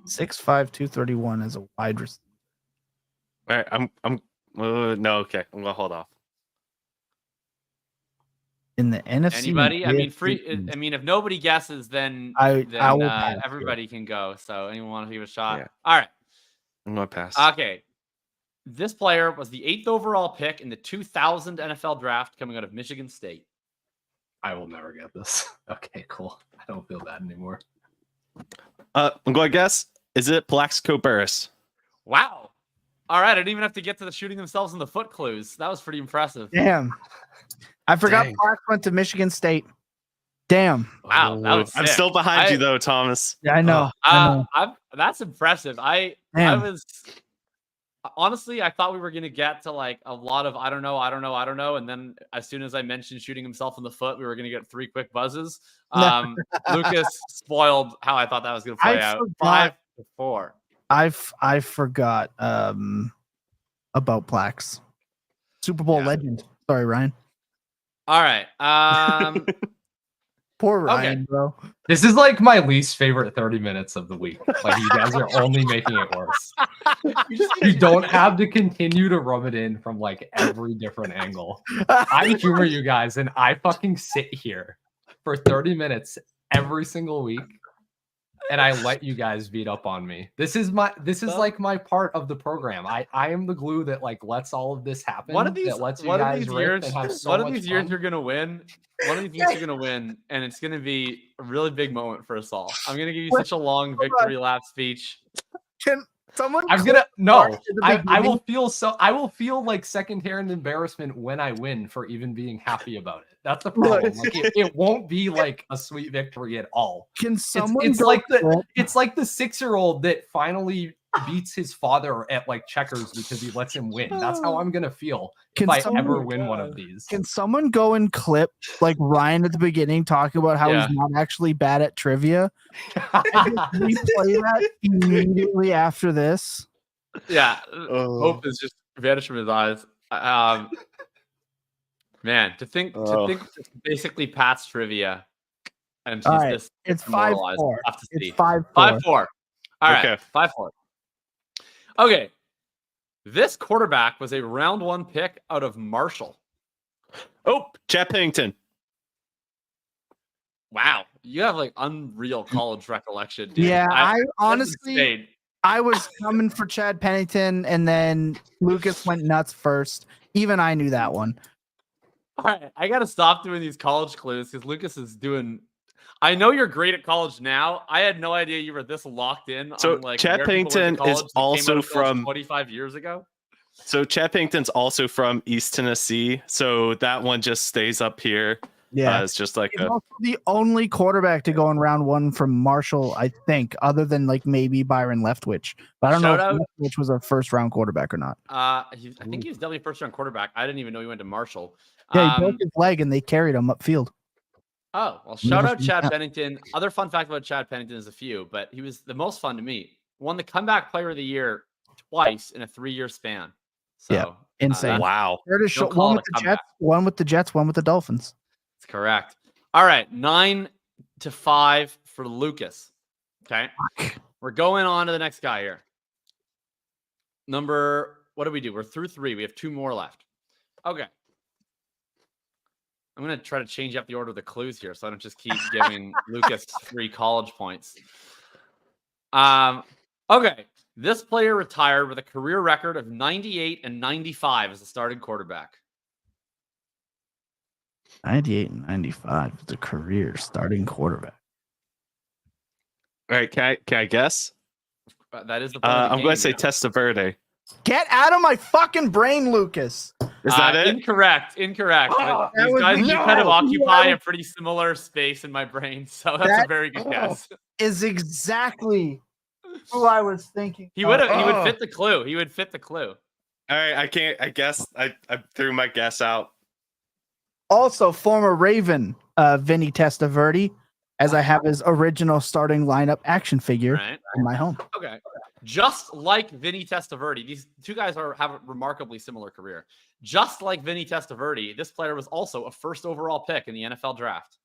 231 as a wide receiver. All right, no, okay. I'm gonna hold off. In the NFC, anybody? I mean, if nobody guesses, then everybody can go. So anyone want to give a shot? Yeah. All right. I'm gonna pass. Okay. This player was the 8th overall pick in the 2000 NFL draft, coming out of Michigan State. I will never get this. Okay, cool. I don't feel bad anymore. I'm going to guess. Is it Plaxico Burress? Wow. All right. I didn't even have to get to the shooting themselves in the foot clues. That was pretty impressive. Damn. I forgot Plax went to Michigan State. Damn. Wow. That was sick. I'm still behind you, though, Thomas. Yeah, I know. That's impressive. I honestly, I thought we were gonna get to like a lot of I don't know, and then as soon as I mentioned shooting himself in the foot, we were gonna get 3 quick buzzes. Lucas spoiled how I thought that was gonna play out. 5-4. I forgot about Plax. Super Bowl legend. Sorry, Ryan. All right. Poor Ryan, bro. This is like my least favorite 30 minutes of the week. Like you guys are only making it worse. You don't have to continue to rub it in from like every different angle. I humor you guys and I fucking sit here for 30 minutes every single week and I let you guys beat up on me. This is like my part of the program. I am the glue that like lets all of this happen. One of these years you're gonna win. One of these years you're gonna win, and it's gonna be a really big moment for us all. I'm gonna give you such a long victory lap speech. Can someone? I will feel like secondhand embarrassment when I win for even being happy about it. That's the problem. Like it won't be like a sweet victory at all. Can someone? It's like the 6-year-old that finally beats his father at like checkers because he lets him win. That's how I'm gonna feel if I ever win one of these. Can someone go and clip like Ryan at the beginning talking about how he's not actually bad at trivia? We play that immediately after this. Yeah, hope is just vanished from his eyes. Man, to think basically Pat's trivia, and she's just it's 5-4. It's 5-4. 5-4. All right, 5-4. Okay, this quarterback was a round 1 pick out of Marshall. Oh, Chad Pennington. Wow, you have like unreal college recollection, dude. Yeah, I honestly, I was coming for Chad Pennington, and then Lucas went nuts first. Even I knew that one. All right, I gotta stop doing these college clues because Lucas is doing. I know you're great at college now. I had no idea you were this locked in. So on, like, Chad Pennington is also from 25 years ago. So Chad Pennington's also from East Tennessee. So that one just stays up here. Yeah, it's just like also the only quarterback to go in round 1 from Marshall, I think, other than like maybe Byron Leftwich. But I don't know if Leftwich was a first round quarterback or not. I think he was definitely a first round quarterback. I didn't even know he went to Marshall. Yeah, he broke his leg and they carried him upfield. Oh, well, shout out Chad Pennington. Other fun fact about Chad Pennington is a few, but he was the most fun to meet. Won the comeback player of the year twice in a 3-year span. So, yeah, insane. Wow. One with the Jets, one with the Jets, one with the Dolphins. That's correct. All right, 9-5 for Lucas. Okay. We're going on to the next guy here. What do we do? We're through 3. We have 2 more left. Okay. I'm going to try to change up the order of the clues here so I don't just keep giving Lucas free college points. Okay. This player retired with a career record of 98-95 as a starting quarterback. 98-95 is a career starting quarterback. All right, can I guess? That is the I'm going to say Testaverde. Get out of my fucking brain, Lucas. Is that it? Incorrect. These guys do kind of occupy a pretty similar space in my brain, so that's a very good guess. Is exactly who I was thinking. He would fit the clue. He would fit the clue. All right, I can't. I guess I threw my guess out. Also, former Raven, Vinny Testaverde, as I have his original starting lineup action figure in my home. Okay. Just like Vinny Testaverde, these two guys have a remarkably similar career. Just like Vinny Testaverde, this player was also a first overall pick in the NFL draft.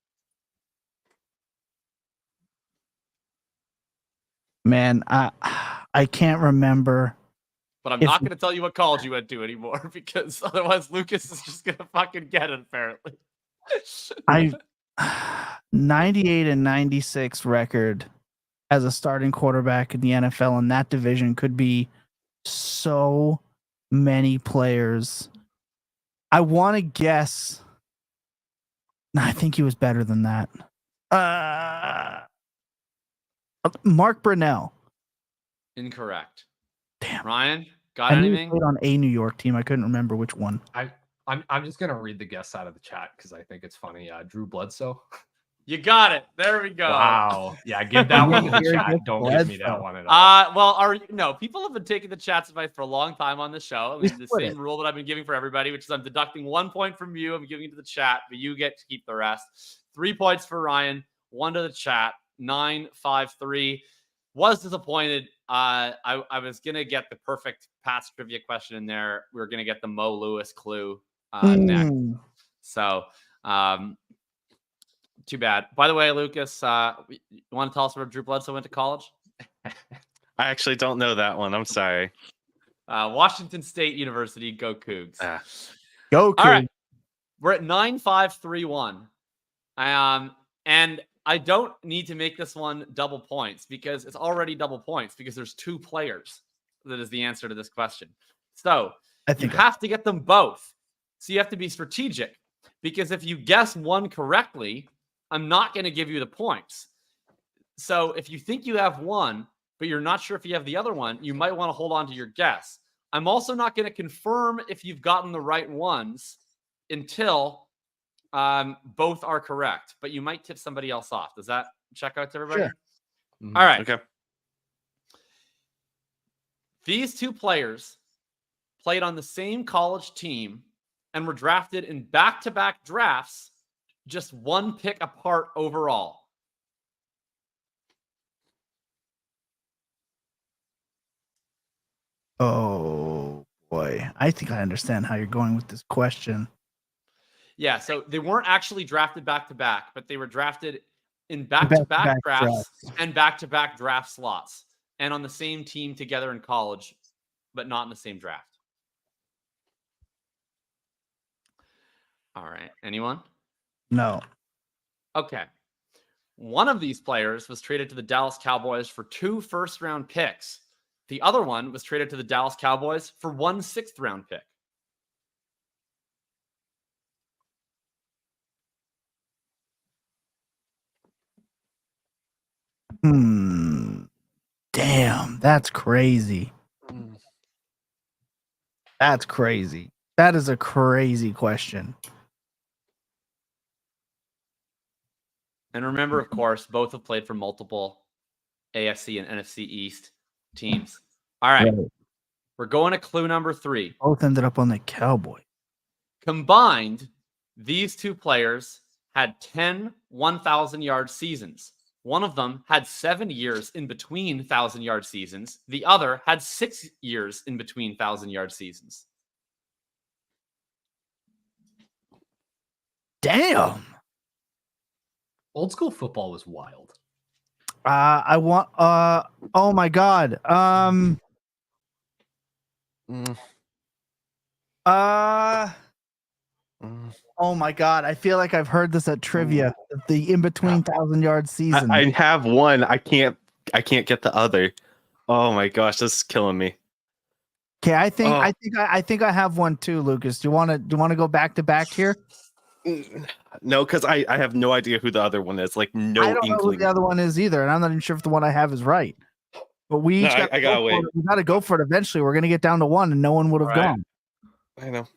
Man, I can't remember. But I'm not going to tell you what college you went to anymore because otherwise Lucas is just going to fucking get it, apparently. 98-96 record as a starting quarterback in the NFL in that division could be so many players. I want to guess. No, I think he was better than that. Mark Brunell. Incorrect. Damn. Ryan, got anything? He played on a New York team. I couldn't remember which one. I'm just gonna read the guess out of the chat because I think it's funny. Drew Bledsoe. You got it. There we go. Wow. Yeah, give that one to the Very chat. good. Don't Let's give me that go. one at all. Well, no, people have been taking the chat's advice for a long time on this show. I We mean, the split same it. rule that I've been giving for everybody, which is I'm deducting 1 point from you. I'm giving it to the chat, but you get to keep the rest. 3 points for Ryan, 1 to the chat. 9-5-3. Was disappointed. I was gonna get the perfect Pats trivia question in there. We were gonna get the Mo Lewis clue next. So, too bad. By the way, Lucas, you want to tell us where Drew Bledsoe went to college? I actually don't know that one. I'm sorry. Washington State University. Go Cougs. Go, All right. We're at 9-5-3-1. And I don't need to make this one double points because it's already double points because there's 2 players. That is the answer to this question. So you have to get them both. So you have to be strategic because if you guess one correctly, I'm not going to give you the points. So if you think you have one, but you're not sure if you have the other one, you might want to hold on to your guess. I'm also not going to confirm if you've gotten the right ones until both are correct, but you might tip somebody else off. Does that check out to everybody? Sure. All right. Okay. These 2 players played on the same college team and were drafted in back-to-back drafts, just 1 pick apart overall. Oh boy, I think I understand how you're going with this question. Yeah, so they weren't actually drafted back-to-back, but they were drafted in back-to-back drafts and back-to-back draft slots and on the same team together in college, but not in the same draft. All right. Anyone? No. Okay. One of these players was traded to the Dallas Cowboys for 2 first-round picks. The other one was traded to the Dallas Cowboys for 1 sixth-round pick. Damn, that's crazy. That's crazy. That is a crazy question. And remember, of course, both have played for multiple AFC and NFC East teams. All right. We're going to clue number 3. Both ended up on the Cowboys. Combined, these 2 players had 10 1,000-yard seasons. One of them had 7 years in between 1,000-yard seasons. The other had 6 years in between 1,000-yard seasons. Damn. Old school football was wild. I want oh my god. Oh my god, I feel like I've heard this at trivia. The in between 1,000-yard season. I have one. I can't get the other. Oh my gosh, this is killing me. Okay, I think I have one too, Lucas. Do you want to go back to back here? No, because I have no idea who the other one is. Like no I don't know who inkling. the other one is either, and I'm not even sure if the one I have is right. But we each I gotta wait. We got to go for it eventually. We're gonna get down to 1, and no one would have gone. I know.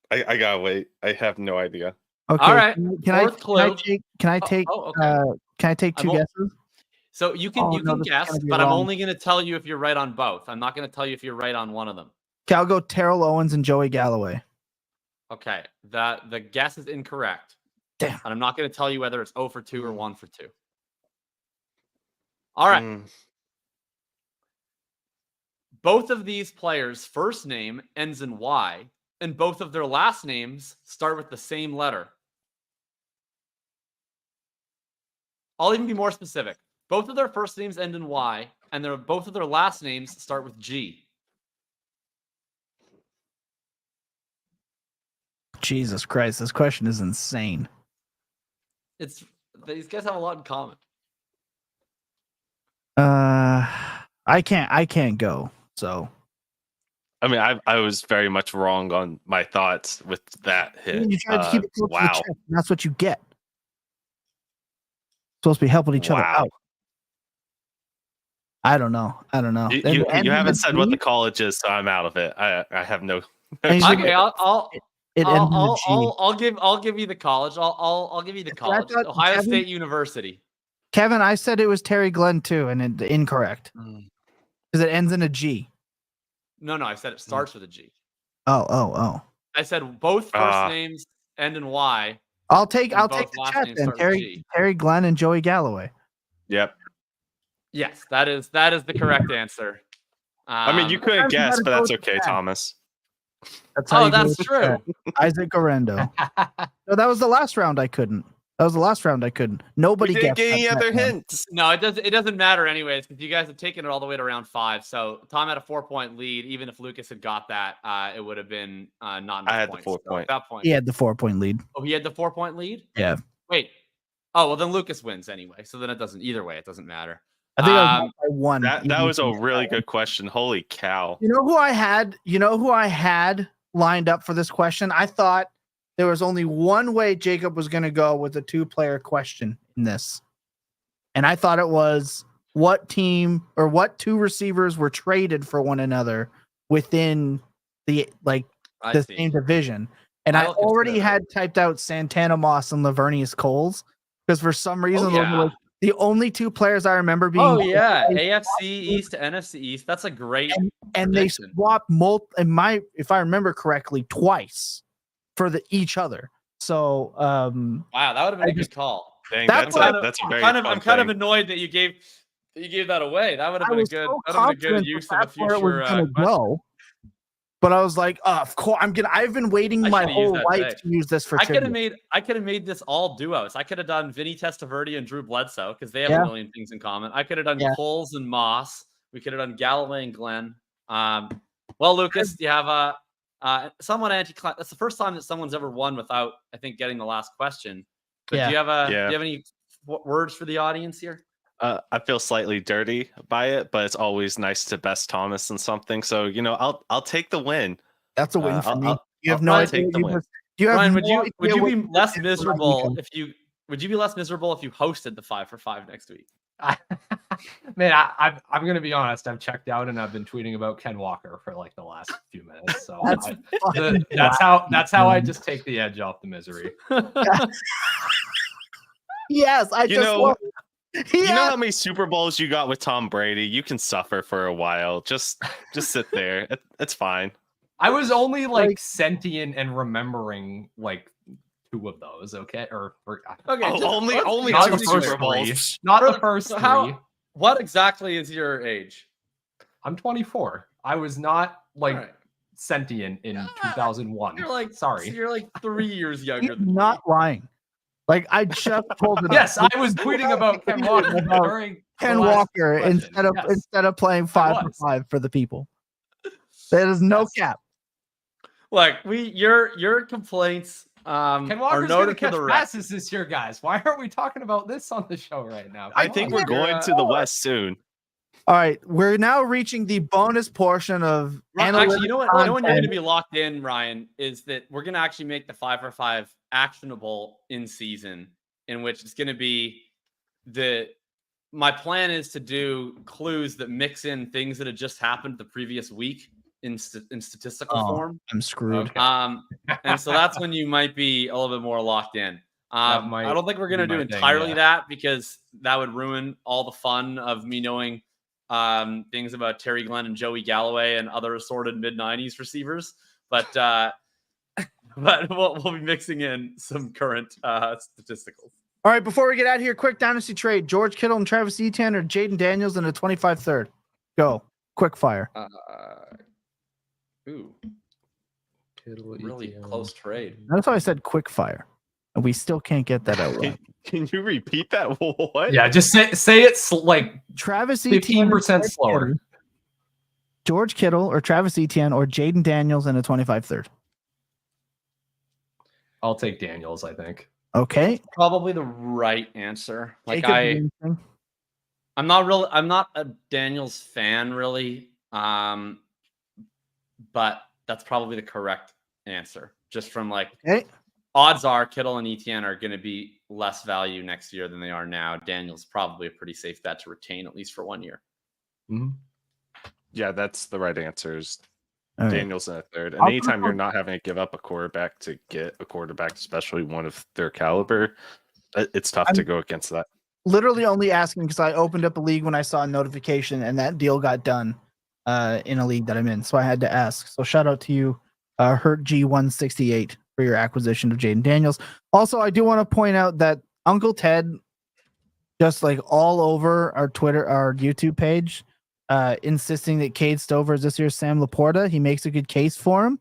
I gotta wait. I have no idea. Okay. All right. Can I take Okay. 2 guesses? So you can this is guess, gonna be but I'm wrong. only going to tell you if you're right on both. I'm not going to tell you if you're right on one of them. Okay, I'll go Terrell Owens and Joey Galloway. Okay. The guess is incorrect. Damn. And I'm not going to tell you whether it's 0 for 2 or 1 for 2. All right. Both of these players' first name ends in Y, and both of their last names start with the same letter. I'll even be more specific. Both of their first names end in Y, and both of their last names start with G. Jesus Christ, this question is insane. These guys have a lot in common. I can't go. So I mean, I was very much wrong on my thoughts with that hit. you try to keep it close to the wow. chest, and that's what you get. Supposed to be helping each other Wow. out. I don't know. You haven't said what the college is, so I'm out of it. I have no. And he's Okay, I'll It ends in a G. I'll give you the college. I'll give you the college. thought Ohio Kevin- State University. Kevin, I said it was Terry Glenn too, and incorrect because it ends in a G. No, I said it starts with a G. Oh. I said both first names end in Y. I'll take And the both last chat names then. start with G. Terry Glenn and Joey Galloway. Yep. Yes, that is the correct answer. I mean, you couldn't sometimes you guess, gotta but go that's with okay, that. Thomas. That's how Oh, you go that's with true. that. Isaac Gorendo. No, that was the last round. I couldn't. Nobody We didn't guessed get any that other round. hints. No, it doesn't matter anyways because you guys have taken it all the way to round 5. So Tom had a 4-point lead. Even if Lucas had got that, it would have been not enough I had the points. 4 So point. at that point, He had the 4-point lead. Oh, he had the 4-point lead? Yeah. Wait. Oh, well, then Lucas wins anyway. So then it doesn't, either way, it doesn't matter. I think I was up by one. That was a really good question. Holy cow. You know who I had lined up for this question? I thought there was only one way Jacob was going to go with a 2-player question in this. And I thought it was what team or what 2 receivers were traded for one another within the same division. And I I'll already consider had typed out Santana Moss and Lavernius Coles because for some reason those were the only 2 players I remember being. Oh yeah, AFC East to NFC East. That's a great. And they swapped if I remember correctly, twice for each other. So wow, that would have been a good call. Dang, That's that's a very I'm kind of thing. annoyed that you gave that away. That would have been a good. So That would have been a good confident use that of a that's where it was future gonna question. go. But I was like, of course, I've been waiting I my should've used whole that life today. to use this for I could trivia. have made this all duos. I could have done Vinny Testaverde and Drew Bledsoe because they have Yeah. a million things in common. I could have done Yeah. Coles and Moss. We could have done Galloway and Glenn. Well, Lucas, you have someone anti-climax. That's the first time that someone's ever won without, I think, getting the last question. But Yeah. do you have any words for the audience here? I feel slightly dirty by it, but it's always nice to best Thomas in something. So I'll take the win. That's a win for me. You have I'll no take idea. the win. You have Ryan, no would idea you what be less did miserable last if you hosted the 5 for 5 next week? Man, I'm gonna be honest. I've checked out and I've been tweeting about Ken Walker for like the last few minutes. So that's how I just take the edge off the misery. Yes, I You just know- love You know how many Super Bowls you got with Tom Brady? You can suffer for a while. Just sit there. It's fine. I was only like sentient and remembering like 2 of those. Okay, or Okay, only not 2 the Super first Bowls. 3. Not the first So 3. what exactly is your age? I'm 24. I was not like All right. sentient in 2001. Sorry. You're like 3 years younger He's than not lying. Like I just pulled it up. Yes, I was tweeting about Ken Walker About during Ken the last Walker question. Yes. instead of playing 5 for was. 5 for the people. There is no Yes. cap. Like your complaints Ken are Walker's gonna noted for catch the rest. passes this year, guys. Why aren't we talking about this on the show right now? I Come think on. we're going to the West soon. All right, we're now reaching the bonus portion of Actually, you know what? You know when you're going to content. be locked in, Ryan, is that we're going to actually make the 5 for 5 actionable in season, in which it's going to be my plan is to do clues that mix in things that had just happened the previous week in statistical form. I'm screwed. Okay. And so that's when you might be a little bit more locked in. I don't think we're going to be do my thing, entirely yeah. that because that would ruin all the fun of me knowing things about Terry Glenn and Joey Galloway and other assorted mid-90s receivers. But we'll be mixing in some current statisticals. All right, before we get out of here, quick dynasty trade: George Kittle and Travis Etienne or Jayden Daniels in a 25 third. Go quick fire. Really close trade. That's why I said quick fire, and we still can't get that out. Right. Can you repeat that? What? Yeah, just say it's like Travis Etienne, 15% slower. George Kittle or Travis Etienne or Jayden Daniels in a 25 third. I'll take Daniels, I think. Okay. Probably the right answer. Like Jacob, I'm not a Daniels fan really. But that's probably the correct answer. Just from like odds are Kittle and Etienne are going to be less value next year than they are now. Daniels probably a pretty safe bet to retain at least for 1 year. Mm-hmm. Yeah, that's the right answers. All right. Daniels in a third. And I'll anytime put- you're not having to give up a quarterback to get a quarterback, especially one of their caliber, it's tough to go against that. Literally only asking because I opened up a league when I saw a notification and that deal got done in a league that I'm in. So I had to ask. So shout out to you, Hurt G168, for your acquisition of Jayden Daniels. Also, I do want to point out that Uncle Ted, just like all over our Twitter, our YouTube page, insisting that Cade Stover is this year's Sam Laporta. He makes a good case for him.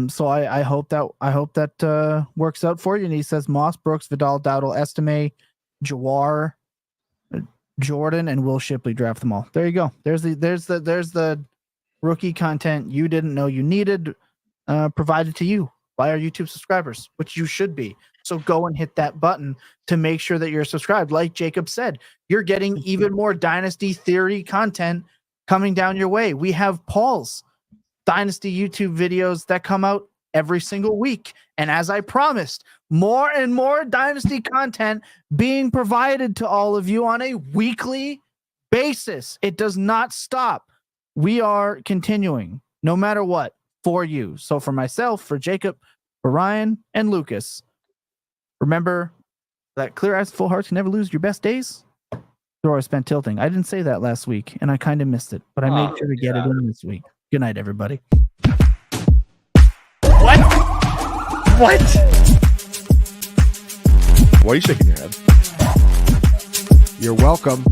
So I hope that works out for you. And he says Moss, Brooks, Vidal, Dowdle, Estime, Jawar, Jordan, and Will Shipley, draft them all. There you go. There's the rookie content you didn't know you needed, provided to you by our YouTube subscribers, which you should be. So go and hit that button to make sure that you're subscribed. Like Jacob said, you're getting even more Dynasty Theory content coming down your way. We have Paul's Dynasty YouTube videos that come out every single week. And as I promised, more and more Dynasty content being provided to all of you on a weekly basis. It does not stop. We are continuing no matter what for you. So for myself, for Jacob, for Ryan, and Lucas, remember that clear eyes, full hearts can never lose your best days. Throw I spent tilting. I didn't say that last week, and I kind of missed it, but I made sure to get it in this week. Good night, everybody. What? Why are you shaking your head? You're welcome.